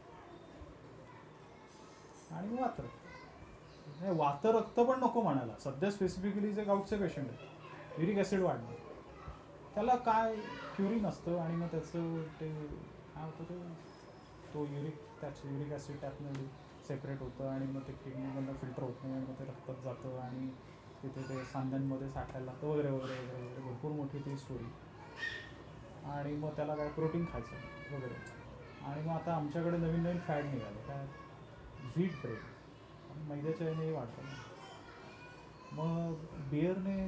आणि मग वातरक्त. वातरक्त पण नको म्हणायला. सध्या स्पेसिफिकली जे गाऊटचे पेशंट आहेत, युरिक ॲसिड वाढणं, त्याला काय क्युरिन असतं आणि मग त्याचं ते काय होतं, ते तो त्याचं युरिक ॲसिड त्यातनं एवढी सेपरेट होतं आणि मग ते किडनीमधनं फिल्टर होत नाही आणि मग ते रक्तात जातं आणि तिथे ते सांध्यांमध्ये साठायला लागतं वगैरे वगैरे वगैरे वगैरे. भरपूर मोठी ती स्टोरी. आणि मग त्याला काय प्रोटीन खायचं वगैरे. आणि मग आता आमच्याकडे नवीन नवीन फॅड निघाले, काय व्हीट ब्रेड, आणि मैद्याच्या याने वाढतं ना. मग बिअरने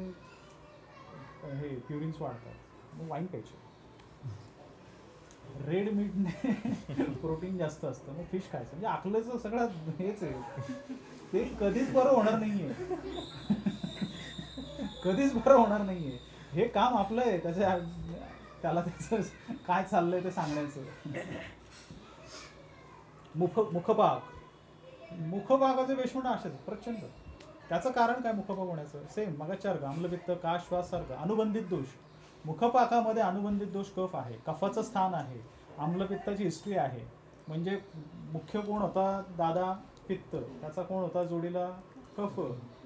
हे प्युरिन्स वाढतात. मग वाईन प्यायची. रेड मीटने प्रोटीन जास्त असतं, मग फिश खायचं. म्हणजे आपलं सगळं हेच आहे, ते कधीच बरं होणार नाहीये. कधीच बरं होणार नाहीये. हे काम आपलं आहे, त्याला त्याचं काय चाललंय ते सांगण्याचं. मुखपाकाचे बेशुंड असेच प्रचंड. त्याचं कारण काय मुखपाक होण्याचं? सेम मगाच्या अर्ग आम्लपित्त काश श्वास सारखं अनुबंधित दोष. मुखपाकामध्ये अनुबंधित दोष कफ आहे, कफाचं स्थान आहे, आम्लपित्ताची हिस्ट्री आहे. म्हणजे मुख्य कोण होता? दादा पित्त, त्याचा कोण होता जोडीला? कफ.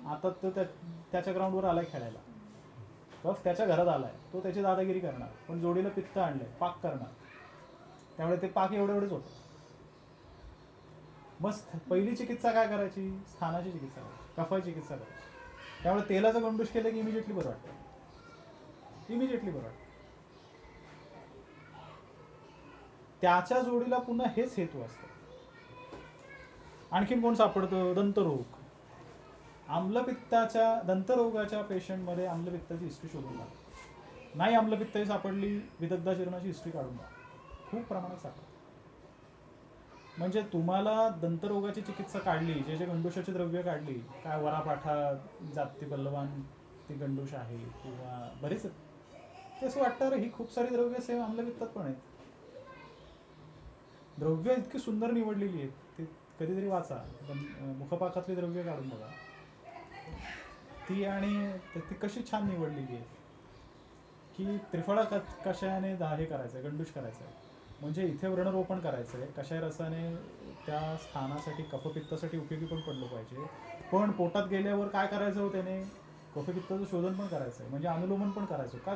आता तो त्याच्या ग्राउंडवर आलाय खेळायला. कफ त्याच्या घरात आलाय, तो त्याची दादागिरी करणार, पण जोडीला पित्त आणलंय, पाक करणार. त्यामुळे ते पाक एवढेच होतं. मग पहिली चिकित्सा काय करायची? स्थानाची चिकित्सा करायची, कफाची चिकित्सा करायची. त्यामुळे तेलाचं गंडूश केलं की इमिजिएटली बरं वाटतं. त्याच्या जोडीला पुन्हा हेच हेतू असतं. आणखीन कोण सापडतं? दंतरोग. आम्लपित्ताच्या दंतरोगाच्या पेशंटमध्ये आम्लपित्ताची हिस्ट्री शोधून काढा. नाही आम्लपित्तही सापडली, विदग्धाचरणाची हिस्ट्री काढून द्या. खूप प्रमाणात सापडतं. म्हणजे तुम्हाला दंतरोगाची चिकित्सा काढली, जे गंडूशाची द्रव्य काढली, काय वरापाठा जाती बल्लवान ती गंडूश आहे किंवा बरीच, ते असं वाटतं अरे ही खूप सारी द्रव्य सेम आम्लपित्तात पण आहेत. द्रव्य इतकी सुंदर निवडलेली आहेत, ती कधीतरी वाचा, मुखपाकातली द्रव्य काढून बघा ती, आणि ती कशी छान निवडलेली आहे की त्रिफळा कषायाने हे करायचं आहे, गंडूश करायचं आहे. म्हणजे इथे व्रणरोपण करायचं आहे, कषाय रसाने त्या स्थानासाठी कफपित्तासाठी उपयोगी पण पडलं पाहिजे. पण पोटात गेल्यावर काय करायचं हो त्याने? कफपित्ताचं शोधन पण करायचं आहे, म्हणजे अनुलोमन पण करायचं. का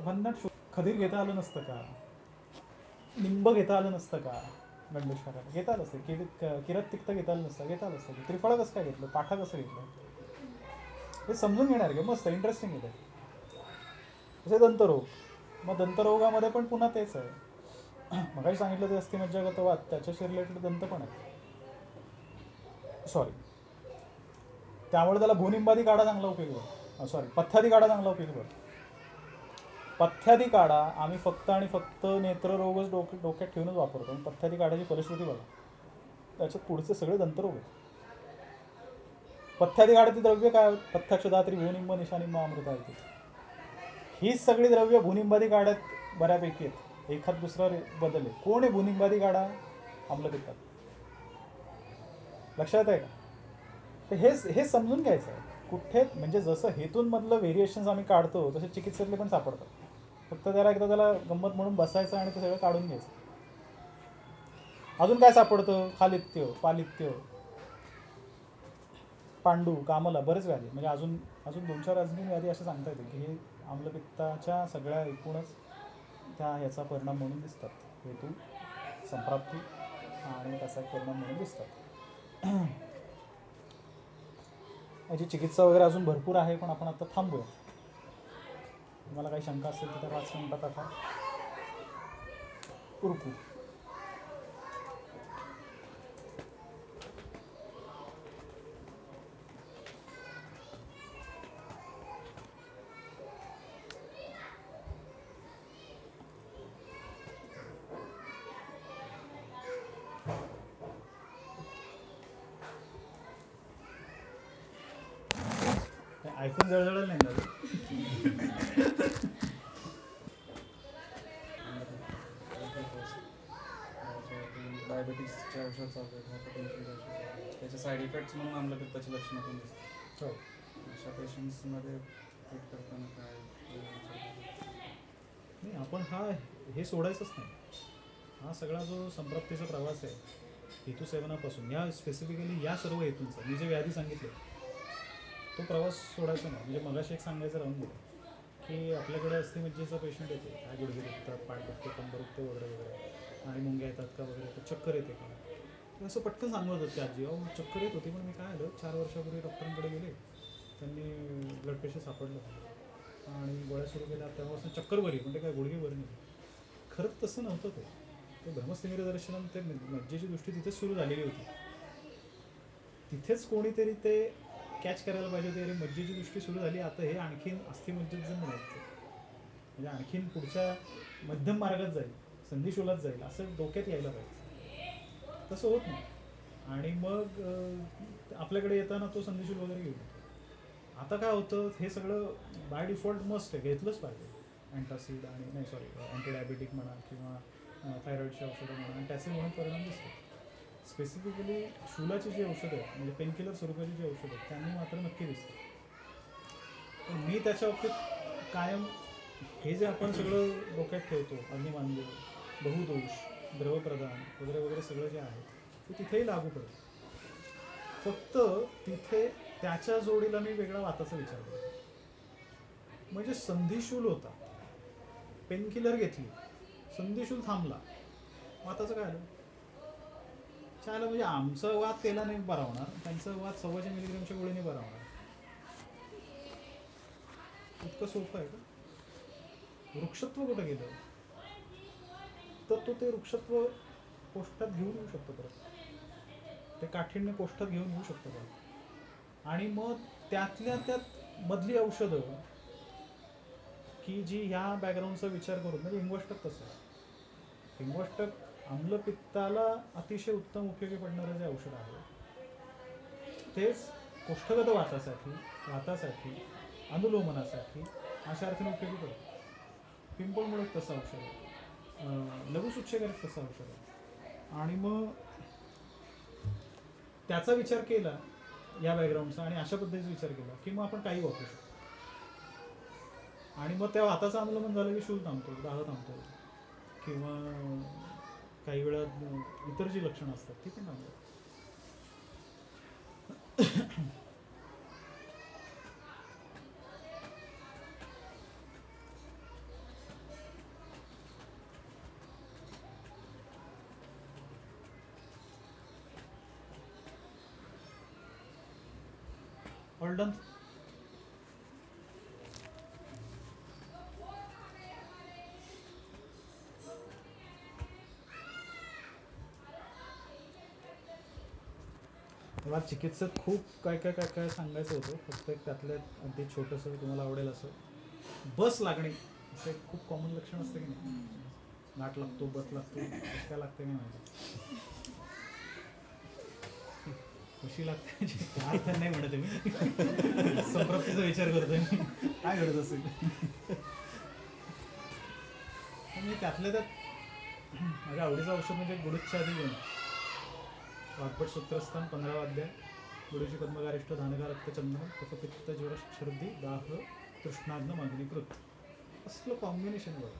भन्नाट खदीर घेता आलं नसतं का? निंब घेता आलं नसतं का? गंडूश करायला घेता आलं असतं. किरत तिक्त घेता आलं नसतं, घेता आलं असतं. त्रिफळा कसं काय घेतलं? पाठा कसं घेतलं? हे समजून घेणार का? मस्त इंटरेस्टिंग आहे. तसे दंतरोग. मग दंतरोगामध्ये पण पुन्हा तेच आहे. मगाशी सांगितलं ते अस्थिमज्जागत वात, त्याच्याशी रिलेटेड दंत पण आहे. सॉरी, त्यामुळे त्याला भूनिंबादी काढा चांगला उपयोग बघा. पथ्यादी काढा चांगला उपयोग बघा. पथ्यादी काढा आम्ही फक्त आणि फक्त नेत्ररोगच डोक्यात ठेवूनच वापरतो. पथ्यादी काढाची फलश्रुती बघा, त्याच्यात पुढचे सगळे दंतरोग आहेत. पथ्यादी काढाची द्रव्य काय? पथ्याक्ष दात्री भूनिंब निशानिंब अमृत आहे. हीच सगळी द्रव्य भूनिंबादी काढ्यात बऱ्यापैकी आहेत. एखाद दुसरा बदल आहे. कोण आहे भूनिंबादी काढा? आम्लपित्तात. लक्षात आहे का? तर हे समजून घ्यायचं आहे. कुठे म्हणजे जसं हेतून मधलं व्हेरिएशन्स आम्ही काढतो, तसे चिकित्सेतले पण सापडतात. फक्त त्याला गंमत म्हणून बसायचं आणि ते सगळं काढून घ्यायचं. अजून काय सापडतं? खालित्य, पालित्य, पांडू, कामला, बरेच व्याधी. म्हणजे अजून 2-4 अजून व्याधी असे सांगता येते की हे आम्लपित्ताच्या सगळ्या एकूणच त्या ह्याचा परिणाम म्हणून दिसतात. हेतू, संप्राप्ती आणि त्याचा एक परिणाम म्हणून दिसतात. याची चिकित्सा वगैरे अजून भरपूर आहे, पण आपण आता थांबूया. तुम्हाला काही शंका असेल तर 5 मिनिटात आता उरकू. ऐकून जळजळ नाही ना? डायबेटीसचे औषध चालू आहेत, हायपरटेन्शनचे औषध चालू आहेत. त्याचे साईड इफेक्ट्स म्हणून आम्लपित्ताची लक्षणं पण दिसतात. हो. अशा पेशंट्समध्ये ट्रीट करताना काय विचार करतात? नाही, आपण हे सोडायचंच नाही. हा सगळा जो संप्राप्तीचा प्रवास आहे, हेतू सेवनापासून या स्पेसिफिकली या सर्व हेतूंचा मी जे व्याधी सांगितले तो प्रवास सोडायचा नाही. म्हणजे मगाशी एक सांगायचं राहून गेलं की आपल्याकडे अस्थिमज्जेचा पेशंट येतो, काय गुडघे दुखतात, पाठ दुखते, कंबर दुखते वगैरे वगैरे, आणि मुंग्या येतात का वगैरे, तर चक्कर येते का, तर असं पटकन सांगत होते आजी, अहो चक्कर येत होती, पण मी काय आलं 4 वर्षापूर्वी डॉक्टरांकडे गेले, त्यांनी ब्लड प्रेशर सापडलं आणि गोळ्या सुरू केल्या, तेव्हापासून चक्कर बरी, पण ते काय गुडघे बरी नाही. खरंच तसं नव्हतं. ते ब्रह्मस्थिमिर दर्शनम, ते मज्जेची दृष्टी तिथेच सुरू झालेली होती. तिथेच कोणीतरी ते कॅच करायला पाहिजे होते, अरे मज्जेची दृष्टी सुरू झाली, आता हे आणखीन अस्थिमज्जेत जर म्हणायचं. म्हणजे आणखीन पुढच्या मध्यम मार्गात जाईल, संधिशूलात जाईल असं डोक्यात यायला पाहिजे. तसं होत नाही. आणि मग आपल्याकडे येताना तो संधिशूल वगैरे घेऊन येतो. आता काय होतं, हे सगळं बाय डिफॉल्ट मस्ट आहे, घेतलंच पाहिजे. अँटासिड आणि नाही सॉरी अँटीडायबेटिक म्हणा किंवा थायरॉईडची औषधं म्हणा, अँटॅसिड म्हणून परिणाम दिसतो. स्पेसिफिकली शूलाची जी औषधं आहेत म्हणजे पेनकिलर स्वरूपाची जी औषधं आहेत त्यांनी मात्र नक्की दिसतं. पण मी त्याच्या बाबतीत कायम हे जे आपण सगळं डोक्यात ठेवतो, अग्निमांद्य, बहुदोष, द्रवप्रदान वगैरे वगैरे सगळं जे आहे ते तिथेही लागू पडतं. फक्त तिथे त्याच्या जोडीला मी वेगळा वाताचा विचार करतो. म्हणजे संधिशूल होता, पेनकिलर घेतली, संधिशूल थांबला, वाताचं काय आलं? चालेल, म्हणजे आमचा वात तेलाने बरा होणार, त्यांचा वात 125 मिलीग्रामच्या गोळीने बरा होणार. इतकं सोपं आहे का? वृक्षत्व कुठं गेलं? तर तो ते वृक्षत्व कोष्ठात घेऊन येऊ शकतो परत, ते काठीण्य कोष्ठात घेऊन येऊ शकतो परत. आणि मग त्यातल्या त्यात मधली औषधं की जी ह्या बॅकग्राऊंडचा विचार करून, म्हणजे हिंगोष्टक तसं आहे. हिंगोष्टक आम्लपित्ताला अतिशय उत्तम उपयोगी पडणारं जे औषध आहे तेच कोष्ठगत वातासाठी, अनुलोमनासाठी अशा अर्थाने उपयोगी पडतं. पिंपळमुळे तसं औषध आहे, लघुसुच्छेकरक तसं औषध आहे. आणि मग त्याचा विचार केला या बॅकग्राऊंडचा आणि अशा पद्धतीचा विचार केला की मग आपण काही वापरू शकतो. आणि मग त्या वाताचं अनुलोमन झालं की शूल थांबतो, दाह थांबतो, किंवा काही वेळा इतर जी लक्षणं असतात ती पण थांबतात. All done. तेव्हा चिकित्सक खूप काय काय काय काय सांगायचं होतं, फक्त एक त्यातल्या अगदी छोटंसं तुम्हाला आवडेल असं, बस लागणे असं एक खूप कॉमन लक्षण असतं की नाही. गाठ लागतो, बस लागतो, कसं काय लागतं नाही माहिती, कशी लागते त्या अर्थ नाही म्हणत मी, संप्राप्तीचा विचार करतोय मी, काय घडत असेल. मी त्यातल्या त्यात माझ्या आवडीचं औषध म्हणजे गुडुच्छादी गुण, वाग्भट सूत्रस्थान 15वा अध्याय, गुडूची पद्मगारिष्ठ धानगा रक्तचंदन कफपित्त ज्वर छर्दी दाह तृष्णाग्न मागणीकृत, असलं कॉम्बिनेशन आहे बघा.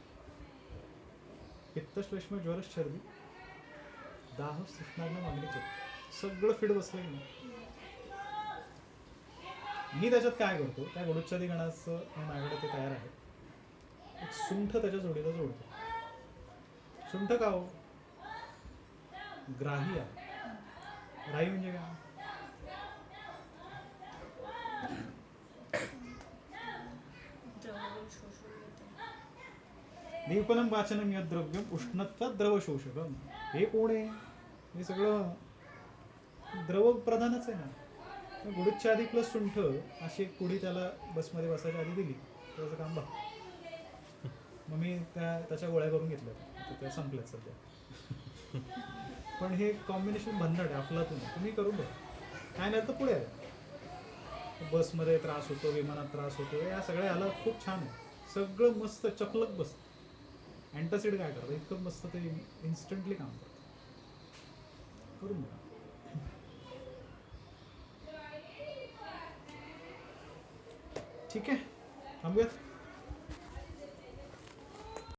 पित्तश्लेष्म ज्वर छर्दी दाह तृष्णाग्न मागणीकृत, सगळं फिट बसलं की नाही. मी त्याच्यात काय करतो, त्या गुडुच्छादी गणाचं माझ्याकडे ते तयार आहे, एक सुंठ त्याच्या जोडीला जोडतो. सुंठ का हो? ग्राही आहे. ग्राही म्हणजे काय? द्रव शोषून घेतो. दीपनम वाचनम यद द्रव्यम उष्णत्वात द्रव शोषकम. हे कोण आहे? हे सगळं द्रव प्रधानच आहे ना. गुडुच्छादी प्लस सुंठ अशी एक पुडी त्याला बसमध्ये बसायच्या आधी दिली, त्याचं काम बघ. मग मी त्याच्या गोळ्या करून घेतल्या, आता त्या संपल्यात सध्या. पण हे कॉम्बिनेशन भन्नाट आहे, अफलातून आहे. तुम्ही करून बघा, काय नाही तर पुढे आहे. बसमध्ये त्रास होतो, विमानात त्रास होतो, या सगळ्या याला खूप छान आहे, सगळं मस्त चपलक बसतं. अँटासिड काय करतं, इतकं मस्त ते इन्स्टंटली काम करतं. करून बघा. ठीक आहे, थांबूयात.